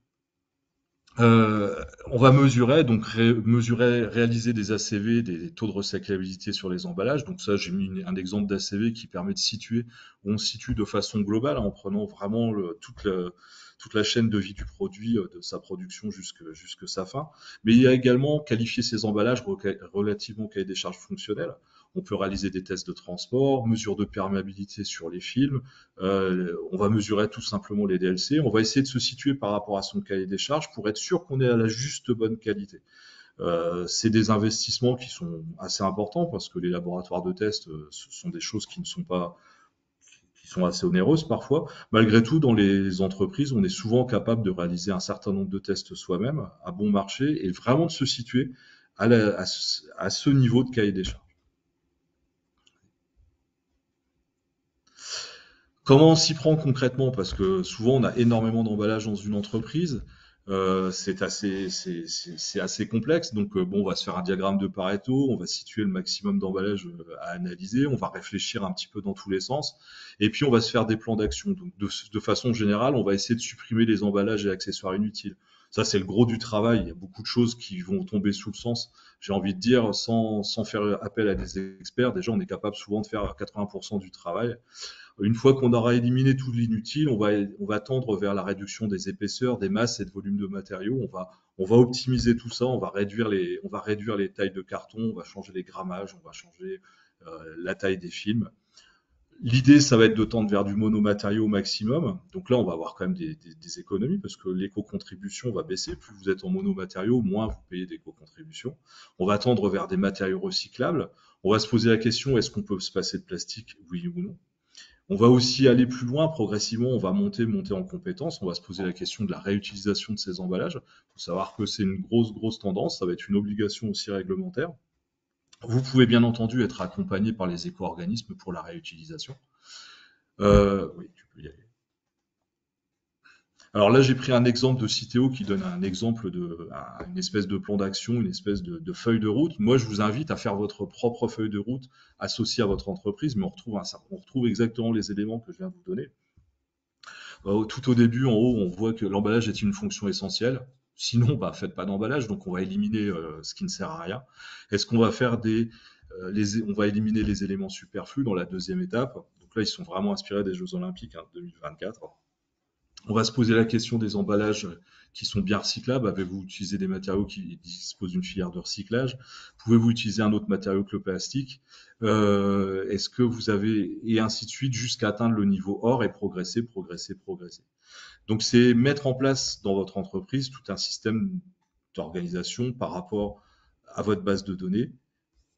On va mesurer, donc réaliser des ACV, des taux de recyclabilité sur les emballages. Donc ça, j'ai mis un exemple d'ACV qui permet de situer, où on se situe de façon globale, hein, en prenant vraiment toute la chaîne de vie du produit, de sa production jusque sa fin. Mais il y a également qualifier ces emballages relativement au cahier des charges fonctionnelles. On peut réaliser des tests de transport, mesure de perméabilité sur les films. On va mesurer tout simplement les DLC. On va essayer de se situer par rapport à son cahier des charges pour être sûr qu'on est à la juste bonne qualité. C'est des investissements qui sont assez importants parce que les laboratoires de test, ce sont des choses qui sont assez onéreuses parfois. Malgré tout, dans les entreprises, on est souvent capable de réaliser un certain nombre de tests soi-même à bon marché et vraiment de se situer à ce niveau de cahier des charges. Comment on s'y prend concrètement? Parce que souvent on a énormément d'emballages dans une entreprise. C'est assez complexe. Donc bon, on va se faire un diagramme de Pareto, on va situer le maximum d'emballages à analyser, on va réfléchir un petit peu dans tous les sens, et puis on va se faire des plans d'action. Donc de façon générale, on va essayer de supprimer les emballages et accessoires inutiles. Ça, c'est le gros du travail. Il y a beaucoup de choses qui vont tomber sous le sens. J'ai envie de dire, sans faire appel à des experts, déjà on est capable souvent de faire 80% du travail. Une fois qu'on aura éliminé tout l'inutile, on va tendre vers la réduction des épaisseurs, des masses et de volume de matériaux. On va optimiser tout ça, on va réduire les tailles de carton, on va changer les grammages, on va changer la taille des films. L'idée, ça va être de tendre vers du monomatériau au maximum. Donc là, on va avoir quand même des économies parce que l'éco-contribution va baisser. Plus vous êtes en monomatériau, moins vous payez d'éco-contribution. On va tendre vers des matériaux recyclables. On va se poser la question, est-ce qu'on peut se passer de plastique, oui ou non? On va aussi aller plus loin progressivement, on va monter en compétences, on va se poser la question de la réutilisation de ces emballages. Il faut savoir que c'est une grosse tendance, ça va être une obligation aussi réglementaire. Vous pouvez bien entendu être accompagné par les éco-organismes pour la réutilisation. Oui, tu peux y aller. Alors là, j'ai pris un exemple de Citeo qui donne un exemple une espèce de plan d'action, une espèce de feuille de route. Moi, je vous invite à faire votre propre feuille de route associée à votre entreprise, mais on retrouve exactement les éléments que je viens de vous donner. Tout au début, en haut, on voit que l'emballage est une fonction essentielle. Sinon, bah, faites pas d'emballage, donc on va éliminer ce qui ne sert à rien. Est-ce qu'on va faire on va éliminer les éléments superflus dans la deuxième étape. Donc là, ils sont vraiment inspirés des Jeux Olympiques 2024. On va se poser la question des emballages qui sont bien recyclables. Avez-vous utilisé des matériaux qui disposent d'une filière de recyclage? Pouvez-vous utiliser un autre matériau que le plastique? Est-ce que vous avez... Et ainsi de suite jusqu'à atteindre le niveau or et progresser. Donc c'est mettre en place dans votre entreprise tout un système d'organisation par rapport à votre base de données.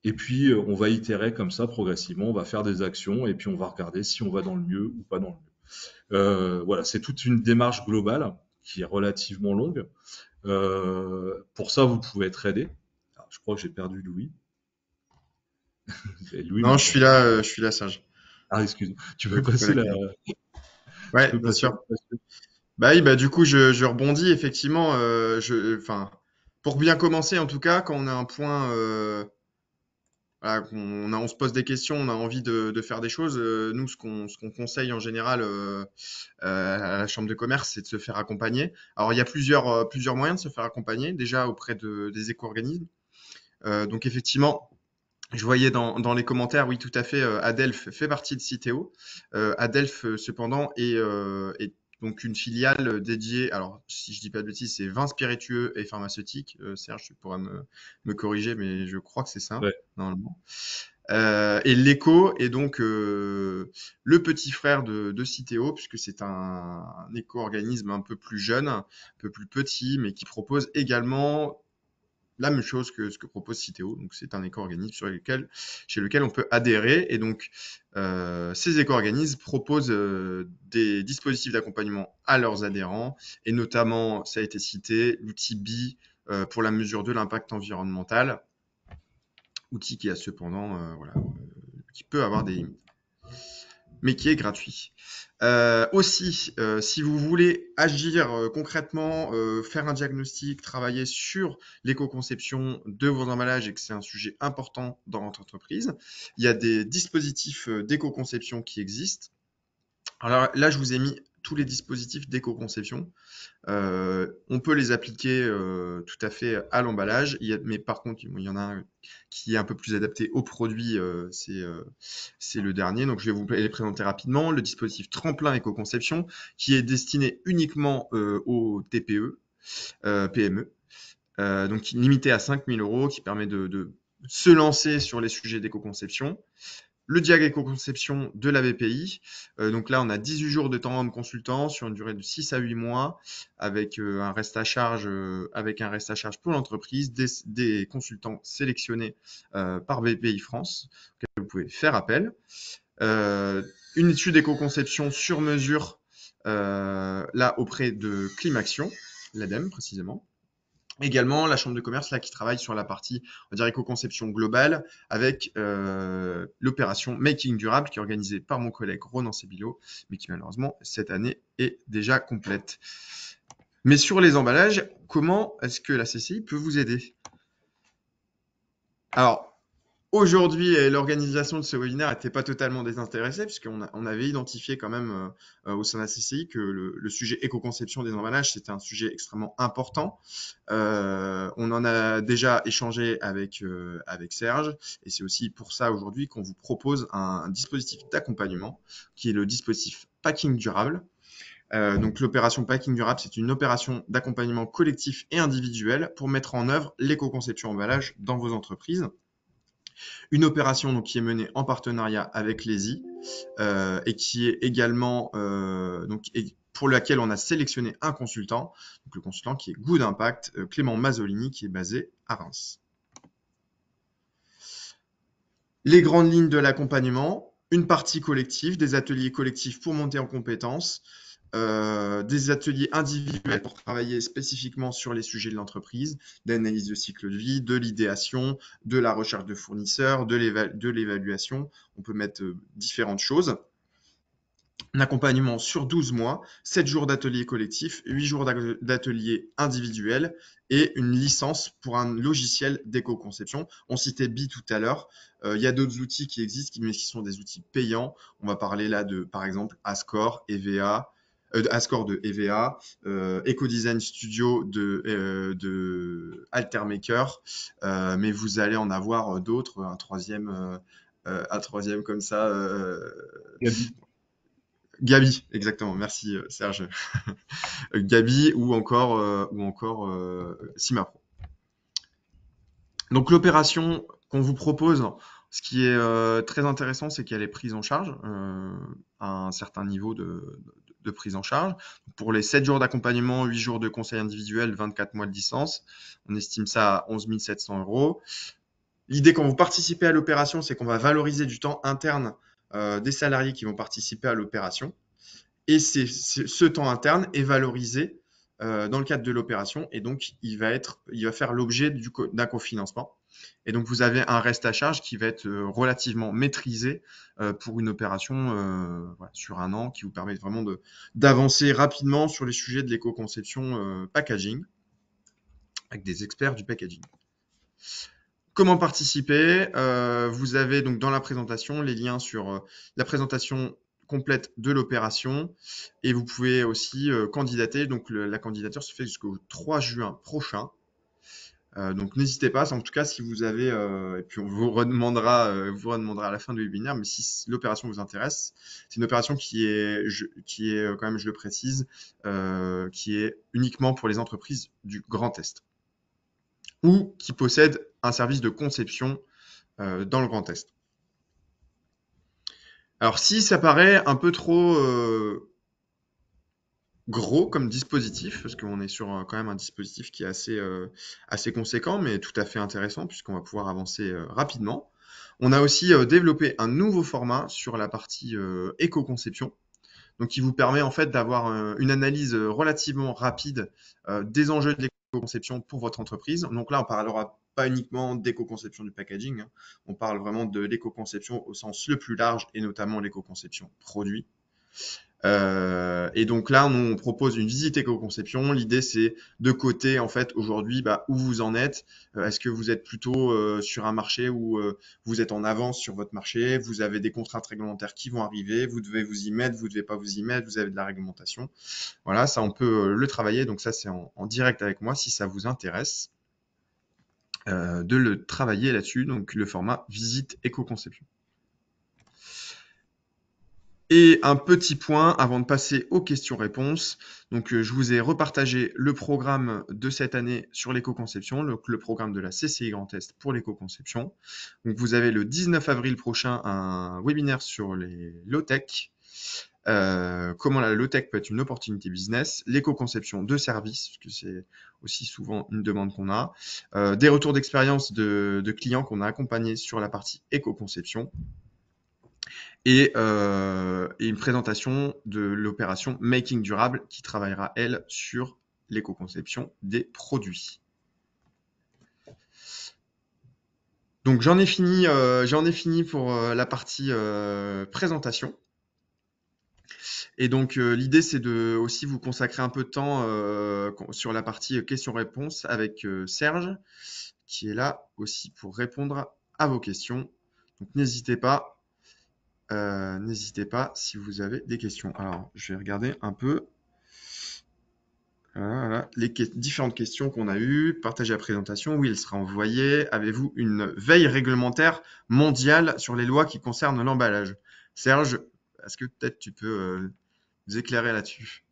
Et puis on va itérer comme ça progressivement, on va faire des actions et puis on va regarder si on va dans le mieux ou pas dans le mieux. Voilà, c'est toute une démarche globale qui est relativement longue. Pour ça, vous pouvez être aidé. Alors, je crois que j'ai perdu Louis. Et Louis Non, m'entend. je suis là, Serge. Ah, excuse. Tu Je peux couper passer la la. caméra. Tu Ouais, peux bien passer sûr. la. Bah oui, bah du coup, je rebondis effectivement. Enfin, pour bien commencer, en tout cas, quand on a un point, voilà, on se pose des questions, on a envie de faire des choses. Nous, ce qu'on conseille en général à la chambre de commerce, c'est de se faire accompagner. Alors, il y a plusieurs moyens de se faire accompagner. Déjà auprès des éco-organismes. Donc effectivement. Je voyais dans les commentaires, oui, tout à fait, Adelph fait partie de Citeo. Adelph, cependant, est donc une filiale dédiée, alors si je dis pas de bêtises, c'est vins spiritueux et pharmaceutiques. Serge, tu pourras me corriger, mais je crois que c'est ça, Ouais. normalement. Et l'éco est donc le petit frère de Citeo, puisque c'est un éco-organisme un peu plus jeune, un peu plus petit, mais qui propose également la même chose que ce que propose Citeo. Donc, c'est un éco-organisme chez lequel on peut adhérer. Et donc, ces éco-organismes proposent des dispositifs d'accompagnement à leurs adhérents. Et notamment, ça a été cité, l'outil BI pour la mesure de l'impact environnemental. Outil qui a cependant, voilà, qui peut avoir des limites, mais qui est gratuit. Aussi, si vous voulez agir concrètement, faire un diagnostic, travailler sur l'éco-conception de vos emballages et que c'est un sujet important dans votre entreprise, il y a des dispositifs d'éco-conception qui existent. Alors là, je vous ai mis tous les dispositifs d'éco-conception. On peut les appliquer tout à fait à l'emballage, mais par contre, il y en a un qui est un peu plus adapté au produit, c'est le dernier. Donc, je vais vous les présenter rapidement. Le dispositif Tremplin Éco-Conception, qui est destiné uniquement aux TPE, PME, donc limité à 5 000 euros, qui permet de se lancer sur les sujets d'éco-conception. Le diag éco-conception de la BPI. Donc là, on a 18 jours de temps de consultant sur une durée de 6 à 8 mois avec un reste à charge, pour l'entreprise, des consultants sélectionnés par BPI France, auxquels vous pouvez faire appel. Une étude éco-conception sur mesure, là auprès de Climaction, l'ADEME précisément. Également, la chambre de commerce là qui travaille sur la partie, on va dire, éco-conception globale avec l'opération Making Durable qui est organisée par mon collègue Ronan Sebilo, mais qui malheureusement cette année est déjà complète. Mais sur les emballages, comment est-ce que la CCI peut vous aider? Alors, aujourd'hui, l'organisation de ce webinaire n'était pas totalement désintéressée, puisqu'on avait identifié quand même au sein de la CCI que le sujet éco-conception des emballages, c'était un sujet extrêmement important. On en a déjà échangé avec Serge, et c'est aussi pour ça aujourd'hui qu'on vous propose un dispositif d'accompagnement, qui est le dispositif Packing Durable. Donc l'opération Packing Durable, c'est une opération d'accompagnement collectif et individuel pour mettre en œuvre l'éco-conception emballage dans vos entreprises. Une opération donc, qui est menée en partenariat avec l'ESI et qui est également pour laquelle on a sélectionné un consultant, donc le consultant qui est Good Impact, Clément Mazzolini, qui est basé à Reims. Les grandes lignes de l'accompagnement, une partie collective, des ateliers collectifs pour monter en compétences, des ateliers individuels pour travailler spécifiquement sur les sujets de l'entreprise, d'analyse de cycle de vie, de l'idéation, de la recherche de fournisseurs, de l'évaluation. On peut mettre différentes choses. Un accompagnement sur 12 mois, 7 jours d'ateliers collectifs, 8 jours d'ateliers individuels et une licence pour un logiciel d'éco-conception. On citait BI tout à l'heure. Il y a d'autres outils qui existent, mais qui sont des outils payants. On va parler là de, par exemple, Ascore, EVA, Ascore de EVA, EcoDesign Studio de Altermaker, mais vous allez en avoir d'autres, un troisième comme ça. Gabi. Gabi, exactement. Merci Serge. Gabi ou encore Simapro. Donc l'opération qu'on vous propose, ce qui est très intéressant, c'est qu'elle est prise en charge à un certain niveau de prise en charge. Pour les 7 jours d'accompagnement, 8 jours de conseil individuel, 24 mois de licence, on estime ça à 11 700 euros. L'idée quand vous participez à l'opération, c'est qu'on va valoriser du temps interne des salariés qui vont participer à l'opération. Et ce temps interne est valorisé dans le cadre de l'opération et donc il va faire l'objet d'un cofinancement. Et donc vous avez un reste à charge qui va être relativement maîtrisé pour une opération sur un an qui vous permet vraiment d'avancer rapidement sur les sujets de l'éco-conception packaging avec des experts du packaging. Comment participer? Vous avez donc dans la présentation les liens sur la présentation complète de l'opération et vous pouvez aussi candidater. Donc la candidature se fait jusqu'au 3 juin prochain. Donc n'hésitez pas, en tout cas si vous avez, et puis on vous redemandera à la fin du webinaire, mais si l'opération vous intéresse, c'est une opération qui est quand même, je le précise, qui est uniquement pour les entreprises du Grand Est ou qui possèdent un service de conception dans le Grand Est. Alors si ça paraît un peu trop gros comme dispositif, parce qu'on est sur quand même un dispositif qui est assez conséquent, mais tout à fait intéressant, puisqu'on va pouvoir avancer rapidement. On a aussi développé un nouveau format sur la partie éco-conception, donc qui vous permet en fait d'avoir une analyse relativement rapide des enjeux de l'éco-conception pour votre entreprise. Donc là, on parlera pas uniquement d'éco-conception du packaging, hein. On parle vraiment de l'éco-conception au sens le plus large et notamment l'éco-conception produit. Et donc là, on propose une visite éco-conception. L'idée, c'est de coter en fait aujourd'hui où vous en êtes. Est-ce que vous êtes plutôt sur un marché où vous êtes en avance sur votre marché, vous avez des contraintes réglementaires qui vont arriver, vous devez vous y mettre, vous devez pas vous y mettre, vous avez de la réglementation. Voilà, ça on peut le travailler. Donc ça, c'est en direct avec moi si ça vous intéresse de le travailler là-dessus. Donc le format visite éco-conception. Et un petit point avant de passer aux questions-réponses. Donc, je vous ai repartagé le programme de cette année sur l'éco-conception, le programme de la CCI Grand Est pour l'éco-conception. Donc, vous avez le 19 avril prochain un webinaire sur les low-tech. Comment la low-tech peut être une opportunité business, l'éco-conception de services, parce que c'est aussi souvent une demande qu'on a, des retours d'expérience de clients qu'on a accompagnés sur la partie éco-conception. Et une présentation de l'opération Making Durable qui travaillera, elle, sur l'éco-conception des produits. Donc j'en ai fini pour la partie présentation. Et donc l'idée c'est de aussi vous consacrer un peu de temps sur la partie questions-réponses avec Serge qui est là aussi pour répondre à vos questions. Donc n'hésitez pas si vous avez des questions. Alors je vais regarder un peu voilà, les différentes questions qu'on a eues. Partagez la présentation. Oui, elle sera envoyée. Avez-vous une veille réglementaire mondiale sur les lois qui concernent l'emballage? Serge, est-ce que peut-être tu peux nous éclairer là-dessus?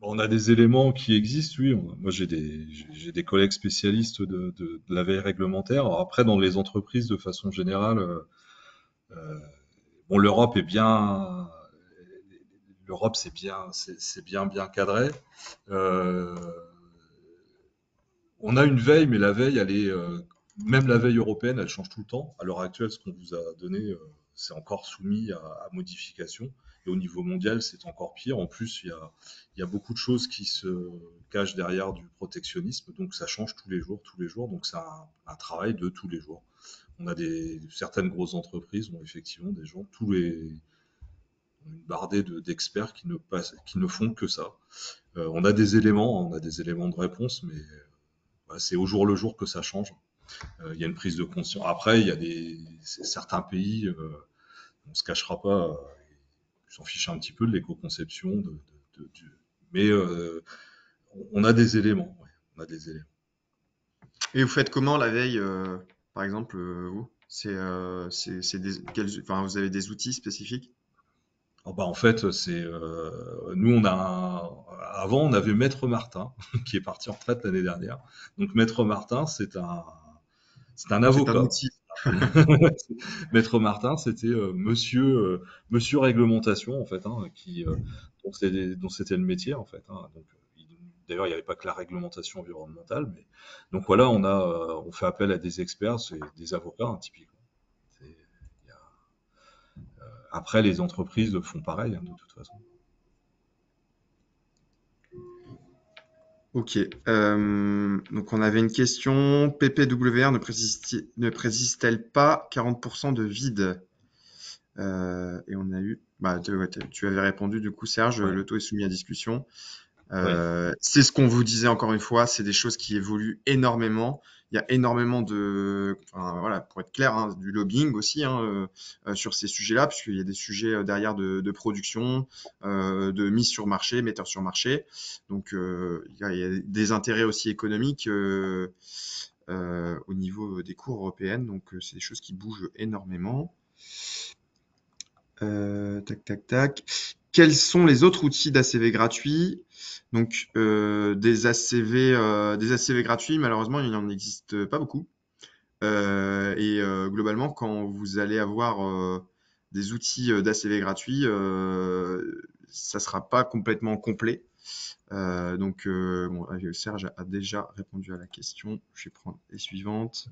On a des éléments qui existent, oui. Moi, j'ai des collègues spécialistes de la veille réglementaire. Alors après, dans les entreprises, de façon générale, euh, bon, l'Europe, c'est bien cadré. Euh, on a une veille, mais la veille, même la veille européenne, elle change tout le temps. À l'heure actuelle, ce qu'on vous a donné, c'est encore soumis à modification. Et au niveau mondial, c'est encore pire. En plus, il y a beaucoup de choses qui se cachent derrière du protectionnisme. Donc, ça change tous les jours, tous les jours. Donc, c'est un travail de tous les jours. Certaines grosses entreprises ont effectivement des gens, une bardée d'experts qui ne font que ça. On a des éléments de réponse, mais ouais, c'est au jour le jour que ça change. Il y a une prise de conscience. Après, il y a certains pays, on se cachera pas, ils s'en fichent un petit peu de l'éco-conception, mais on a des éléments. Ouais, on a des éléments. Et vous faites comment la veille, par exemple, vous? Enfin, vous avez des outils spécifiques? Alors, bah, en fait, nous, avant, on avait Maître Martin, qui est parti en retraite l'année dernière. Donc, Maître Martin, c'est un C'est un avocat. outil. Maître Martin, c'était monsieur réglementation en fait, hein, dont c'était le métier en fait. Hein. Donc, d'ailleurs, il n'y avait pas que la réglementation environnementale, mais donc voilà, on fait appel à des experts, c'est des avocats hein, typiquement. C'est- il y a- Après, les entreprises font pareil hein, de toute façon. Ok. Donc on avait une question. PPWR ne précise-t-elle pas 40% de vide? Et on a eu. Bah, ouais, tu avais répondu du coup, Serge. Ouais, Le taux est soumis à discussion. ouais. C'est ce qu'on vous disait encore une fois, c'est des choses qui évoluent énormément. Il y a énormément enfin, voilà, pour être clair, hein, du lobbying aussi hein, sur ces sujets-là, puisqu'il y a des sujets derrière de production, de mise sur marché, metteur sur marché. Donc il y a des intérêts aussi économiques au niveau des cours européennes. Donc c'est des choses qui bougent énormément. Tac, tac, tac. Quels sont les autres outils d'ACV gratuits? Donc, des ACV gratuits, malheureusement, il n'en existe pas beaucoup. Globalement, quand vous allez avoir des outils d'ACV gratuits, ça sera pas complètement complet. Bon, Serge a déjà répondu à la question. Je vais prendre les suivantes.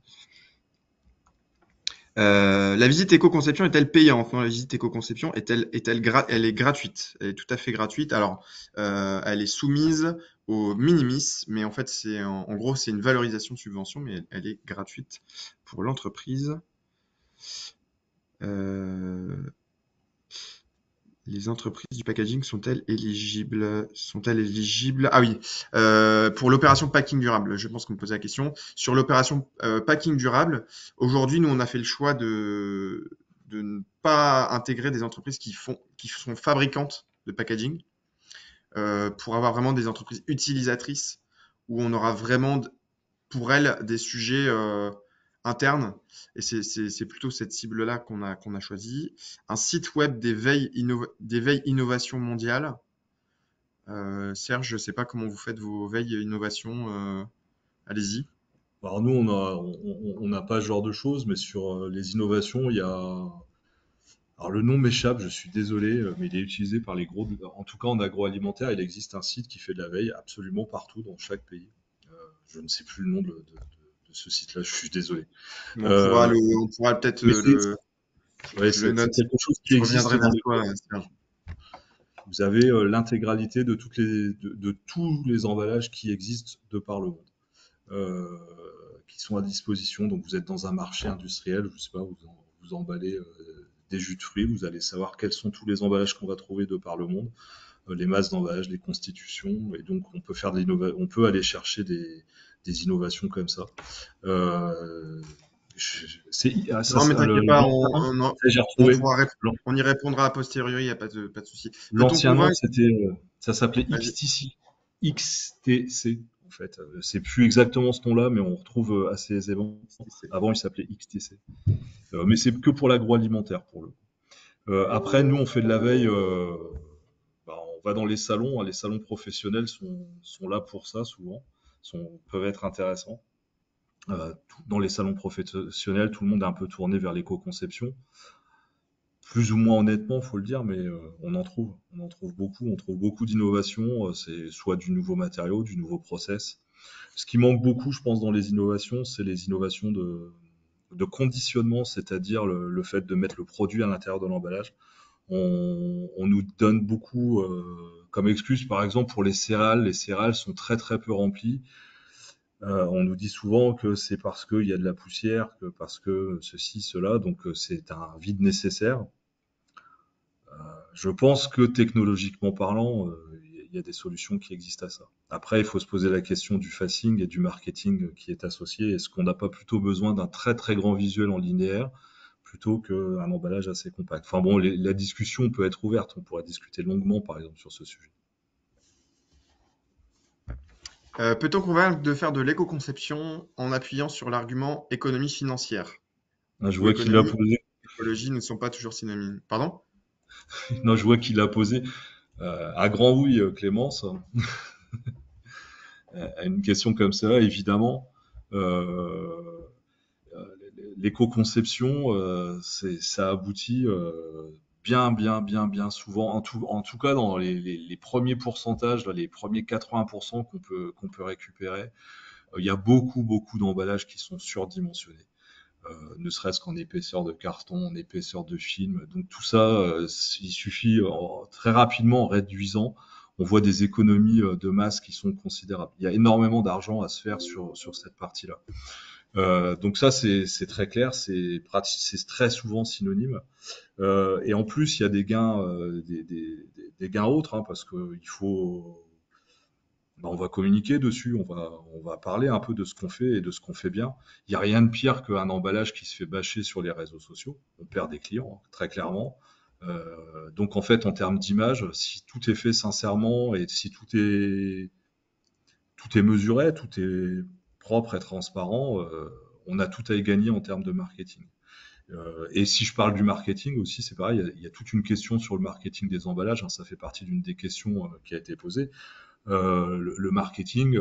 La visite éco-conception est-elle payante? Non, la visite éco-conception elle est gratuite. Elle est tout à fait gratuite. Alors, elle est soumise au minimis, mais en fait, en gros, c'est une valorisation de subvention, mais elle est gratuite pour l'entreprise. Euh, les entreprises du packaging sont-elles éligibles? Sont-elles éligibles? Ah oui, pour l'opération packing durable, je pense qu'on me posait la question. Sur l'opération packing durable, aujourd'hui, nous, on a fait le choix de ne pas intégrer des entreprises qui sont fabricantes de packaging pour avoir vraiment des entreprises utilisatrices où on aura vraiment pour elles des sujets internes. Et c'est plutôt cette cible-là qu'on a choisi. Un site web des veilles innovation mondiale. Serge, je ne sais pas comment vous faites vos veilles innovation. Allez-y. Alors nous, on n'a pas ce genre de choses, mais sur les innovations, il y a. Alors le nom m'échappe, je suis désolé, mais il est utilisé par les gros. En tout cas, en agroalimentaire, il existe un site qui fait de la veille absolument partout dans chaque pays. Je ne sais plus le nom de ce site-là, je suis désolé. Euh, On pourra peut-être mais ouais, je le c'est note. quelque chose qui Je existe reviendrai vers dans les toi, pays. Serge. Vous avez l'intégralité de tous les emballages qui existent de par le monde. Euh, qui sont à disposition. Donc vous êtes dans un marché industriel, je sais pas, vous emballez des jus de fruits, vous allez savoir quels sont tous les emballages qu'on va trouver de par le monde, les masses d'emballage, les constitutions, et donc on peut aller chercher des innovations comme ça. Euh, Ça, Non, mais t'inquiète pas, l'ancien, j'ai on retrouvé. pourra on y répondra a posteriori, il n'y a pas de souci. Peut-on L'ancien nom, convaincre? c'était, ça s'appelait Vas-y. XTC, en fait. C'est plus exactement ce nom-là, mais on retrouve assez aisément. Avant, il s'appelait XTC. Mais c'est que pour l'agroalimentaire, pour le coup. Après, nous, on fait de la veille. On va dans les salons, hein. Les salons professionnels sont là pour ça, souvent. Peuvent être intéressants. Dans les salons professionnels, tout le monde est un peu tourné vers l'éco-conception. Plus ou moins honnêtement, faut le dire, mais on en trouve beaucoup. On trouve beaucoup d'innovations. C'est soit du nouveau matériau, du nouveau process. Ce qui manque beaucoup, je pense, dans les innovations, c'est les innovations de conditionnement, c'est-à-dire le fait de mettre le produit à l'intérieur de l'emballage. On nous donne beaucoup comme excuse, par exemple, pour les céréales. Les céréales sont très très peu remplies. On nous dit souvent que c'est parce qu'il y a de la poussière, que parce que ceci, cela, donc c'est un vide nécessaire. Je pense que technologiquement parlant, il y a des solutions qui existent à ça. Après, il faut se poser la question du facing et du marketing qui est associé. Est-ce qu'on n'a pas plutôt besoin d'un très très grand visuel en linéaire plutôt qu'un emballage assez compact? Enfin bon, la discussion peut être ouverte. On pourrait discuter longuement, par exemple, sur ce sujet. Peut-on convaincre de faire de l'éco-conception en appuyant sur l'argument économie financière? Ah, je Ou vois qu'il l'a économie posé. et écologie ne sont pas toujours synonymes. Pardon? Non, je vois qu'il l'a posé. À grand oui, Clémence, à une question comme ça, évidemment. Euh, L'éco-conception, ça aboutit bien souvent, en tout cas dans les premiers pourcentages, dans les premiers 80% qu'on peut récupérer, il y a beaucoup d'emballages qui sont surdimensionnés. Ne serait-ce qu'en épaisseur de carton, en épaisseur de film. Donc tout ça, il suffit très rapidement, en réduisant, on voit des économies de masse qui sont considérables. Il y a énormément d'argent à se faire sur cette partie-là. Donc ça, c'est très clair, c'est très souvent synonyme. Et en plus, il y a des gains, des gains autres, hein, parce que on va communiquer dessus, on va parler un peu de ce qu'on fait et de ce qu'on fait bien. Il n'y a rien de pire qu'un emballage qui se fait bâcher sur les réseaux sociaux. On perd des clients, hein, très clairement. Donc en fait, en termes d'image, si tout est fait sincèrement et si tout est mesuré, tout est propre et transparent, on a tout à y gagner en termes de marketing. Et si je parle du marketing aussi, c'est pareil, il y a toute une question sur le marketing des emballages, hein, ça fait partie d'une des questions qui a été posée. Le marketing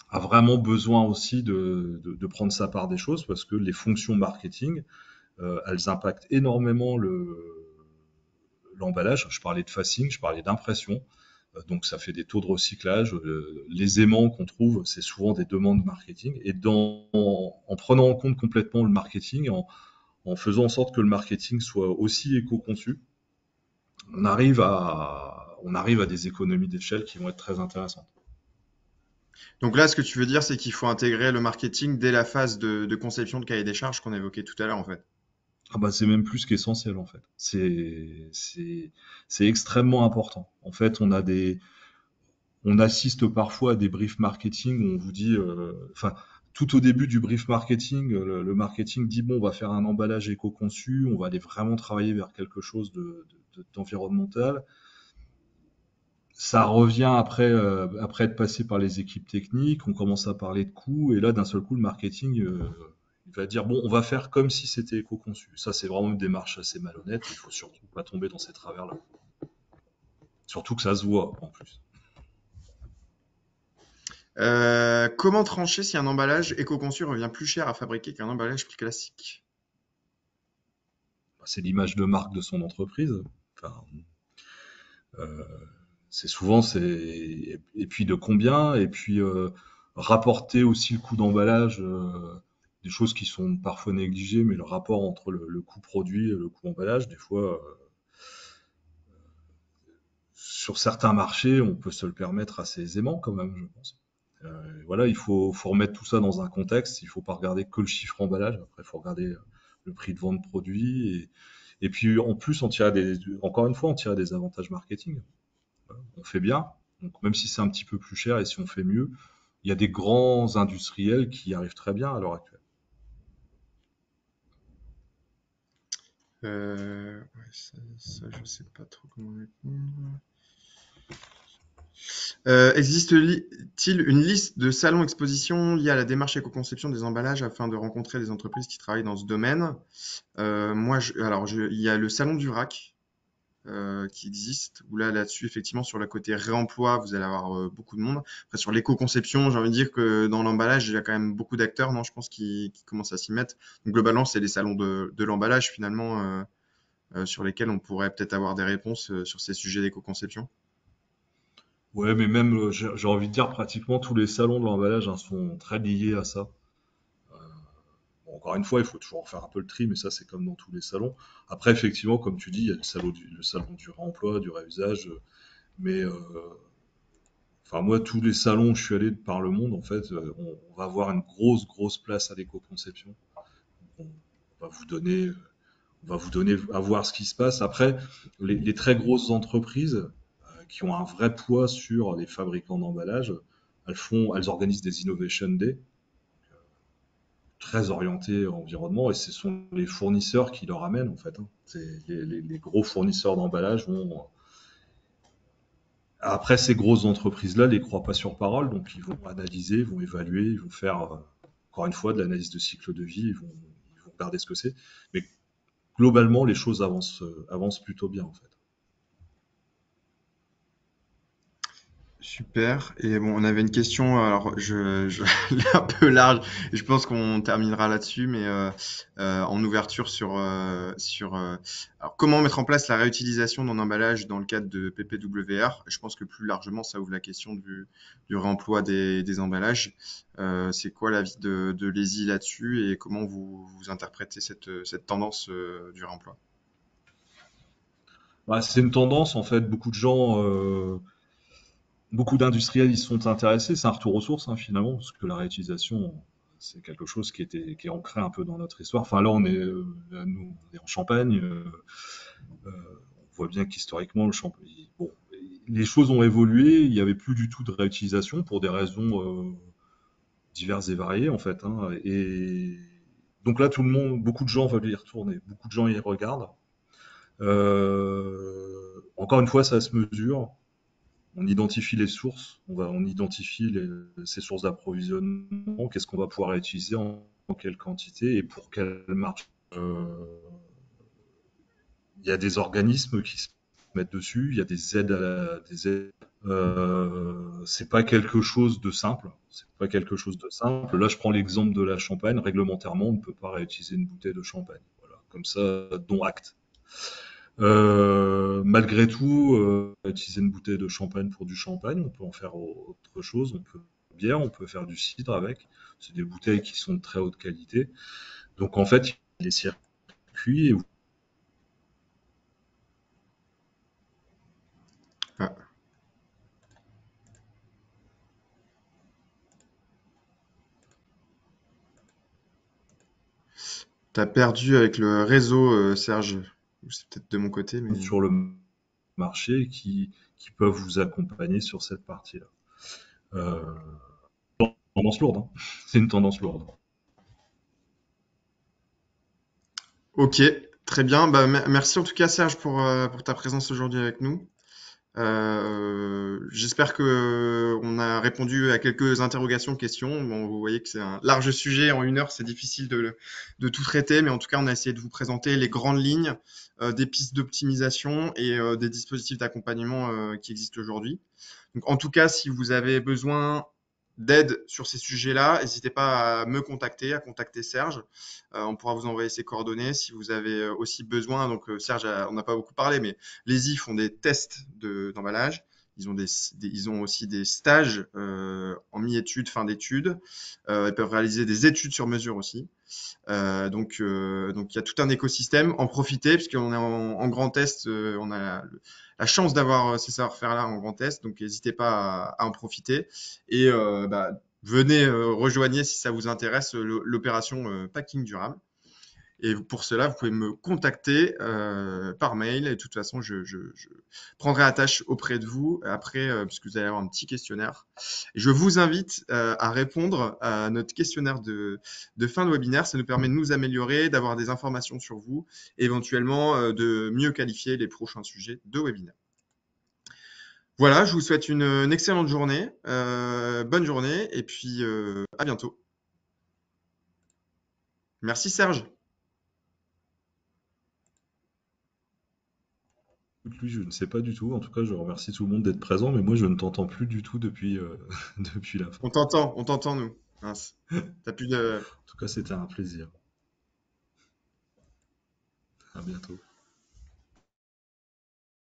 a vraiment besoin aussi de prendre sa part des choses parce que les fonctions marketing, elles impactent énormément l'emballage. Je parlais de facing, je parlais d'impression. Donc ça fait des taux de recyclage. Les aimants qu'on trouve, c'est souvent des demandes marketing. Et en prenant en compte complètement le marketing, en faisant en sorte que le marketing soit aussi éco-conçu, on arrive à des économies d'échelle qui vont être très intéressantes. Donc là, ce que tu veux dire, c'est qu'il faut intégrer le marketing dès la phase de conception de cahier des charges qu'on évoquait tout à l'heure, en fait. Ah bah c'est même plus qu'essentiel en fait. C'est extrêmement important. En fait, on assiste parfois à des briefs marketing où on vous dit, enfin, tout au début du brief marketing, le marketing dit bon, on va faire un emballage éco-conçu, on va aller vraiment travailler vers quelque chose d'environnemental. Ça revient après être passé par les équipes techniques, on commence à parler de coûts, et là, d'un seul coup, le marketing, il va dire, bon, on va faire comme si c'était éco-conçu. Ça, c'est vraiment une démarche assez malhonnête, il faut surtout pas tomber dans ces travers-là. Surtout que ça se voit, en plus. Comment trancher si un emballage éco-conçu revient plus cher à fabriquer qu'un emballage plus classique? C'est l'image de marque de son entreprise. Enfin, euh, c'est souvent, et puis de combien, et puis rapporter aussi le coût d'emballage, des choses qui sont parfois négligées, mais le rapport entre le coût produit et le coût emballage, des fois, sur certains marchés, on peut se le permettre assez aisément quand même, je pense. Voilà, faut remettre tout ça dans un contexte. Il faut pas regarder que le chiffre emballage. Après, il faut regarder le prix de vente produit. Et puis, en plus, encore une fois, on tire des avantages marketing. Voilà, on fait bien. Donc, même si c'est un petit peu plus cher et si on fait mieux, il y a des grands industriels qui y arrivent très bien à l'heure actuelle. Ouais, ça, je sais pas trop comment répondre. Existe-t-il une liste de salons expositions liés à la démarche éco-conception des emballages afin de rencontrer des entreprises qui travaillent dans ce domaine? Il y a le salon du vrac qui existe, où là-dessus, effectivement, sur le côté réemploi, vous allez avoir beaucoup de monde. Après, sur l'éco-conception, j'ai envie de dire que dans l'emballage, il y a quand même beaucoup d'acteurs, non, je pense, qui commencent à s'y mettre. Donc, globalement, c'est les salons de l'emballage, finalement, sur lesquels on pourrait peut-être avoir des réponses sur ces sujets d'éco-conception. Ouais, mais même, j'ai envie de dire, pratiquement tous les salons de l'emballage, hein, sont très liés à ça. Bon, encore une fois, il faut toujours faire un peu le tri, mais ça, c'est comme dans tous les salons. Après, effectivement, comme tu dis, il y a le salon du réemploi, du réusage, mais enfin, moi, tous les salons où je suis allé de par le monde, en fait, on va avoir une grosse place à l'éco-conception. On va vous donner, on va vous donner à voir ce qui se passe. Après, les très grosses entreprises qui ont un vrai poids sur les fabricants d'emballage, elles organisent des Innovation Day très orientés environnement et ce sont les fournisseurs qui leur amènent en fait, hein. Les gros fournisseurs d'emballage vont. Après, ces grosses entreprises-là les croient pas sur parole, donc ils vont analyser, ils vont évaluer, ils vont faire encore une fois de l'analyse de cycle de vie, ils vont regarder ce que c'est. Mais globalement, les choses avancent plutôt bien en fait. Super. Et bon, on avait une question, alors elle est un peu large, et je pense qu'on terminera là-dessus, mais en ouverture alors, comment mettre en place la réutilisation d'un emballage dans le cadre de PPWR? Je pense que plus largement, ça ouvre la question du réemploi des emballages. C'est quoi l'avis de Lézy là-dessus et comment vous interprétez cette tendance du réemploi? Bah, c'est une tendance en fait, beaucoup d'industriels y sont intéressés. C'est un retour aux sources, hein, finalement, parce que la réutilisation, c'est quelque chose qui est ancré un peu dans notre histoire. Enfin, nous, on est en Champagne. On voit bien qu'historiquement, bon, les choses ont évolué. Il n'y avait plus du tout de réutilisation pour des raisons diverses et variées, en fait, hein. Et donc là, beaucoup de gens veulent y retourner. Beaucoup de gens y regardent. Encore une fois, ça se mesure. On identifie les sources, on identifie ces sources d'approvisionnement, qu'est-ce qu'on va pouvoir utiliser en quelle quantité et pour quelle marge. Euh, Il y a des organismes qui se mettent dessus, il y a des aides. C'est pas quelque chose de simple. C'est pas quelque chose de simple. Là, je prends l'exemple de la Champagne. Réglementairement, on ne peut pas réutiliser une bouteille de champagne. Voilà, comme ça, dont acte. Malgré tout, utiliser une bouteille de champagne pour du champagne, on peut en faire autre chose, on peut bière, on peut faire du cidre avec. C'est des bouteilles qui sont de très haute qualité. Donc en fait, il y a des circuits. Ah, t'as perdu avec le réseau, Serge. C'est peut-être de mon côté, mais... Sur le marché qui peuvent vous accompagner sur cette partie-là. Euh, Tendance lourde, hein. C'est une tendance lourde. Ok, très bien. Bah, merci en tout cas Serge pour ta présence aujourd'hui avec nous. J'espère que on a répondu à quelques interrogations, questions. Bon, vous voyez que c'est un large sujet. En 1 heure, c'est difficile de tout traiter, mais en tout cas, on a essayé de vous présenter les grandes lignes des pistes d'optimisation et des dispositifs d'accompagnement qui existent aujourd'hui. Donc, en tout cas, si vous avez besoin d'aide sur ces sujets-là, n'hésitez pas à me contacter, à contacter Serge. On pourra vous envoyer ses coordonnées si vous avez aussi besoin. Donc, Serge, on n'a pas beaucoup parlé, mais les I font des tests d'emballage. ils ont aussi des stages en mi-études, fin d'études. Ils peuvent réaliser des études sur mesure aussi. Donc il y a tout un écosystème. En profiter, puisqu'on est en grand test, on a la chance d'avoir ces savoir-faire-là en grand test. Donc n'hésitez pas à en profiter. Et venez, rejoignez si ça vous intéresse l'opération Packing Durable. Et pour cela, vous pouvez me contacter par mail. Et de toute façon, je prendrai attache auprès de vous après, puisque vous allez avoir un petit questionnaire. Et je vous invite à répondre à notre questionnaire de fin de webinaire. Ça nous permet de nous améliorer, d'avoir des informations sur vous, et éventuellement de mieux qualifier les prochains sujets de webinaire. Voilà, je vous souhaite une excellente journée, bonne journée, et puis à bientôt. Merci Serge. Lui, je ne sais pas du tout. En tout cas, je remercie tout le monde d'être présent, mais moi, je ne t'entends plus du tout depuis, depuis la fin. On t'entend nous. Mince. T'as plus de... En tout cas, c'était un plaisir. À bientôt.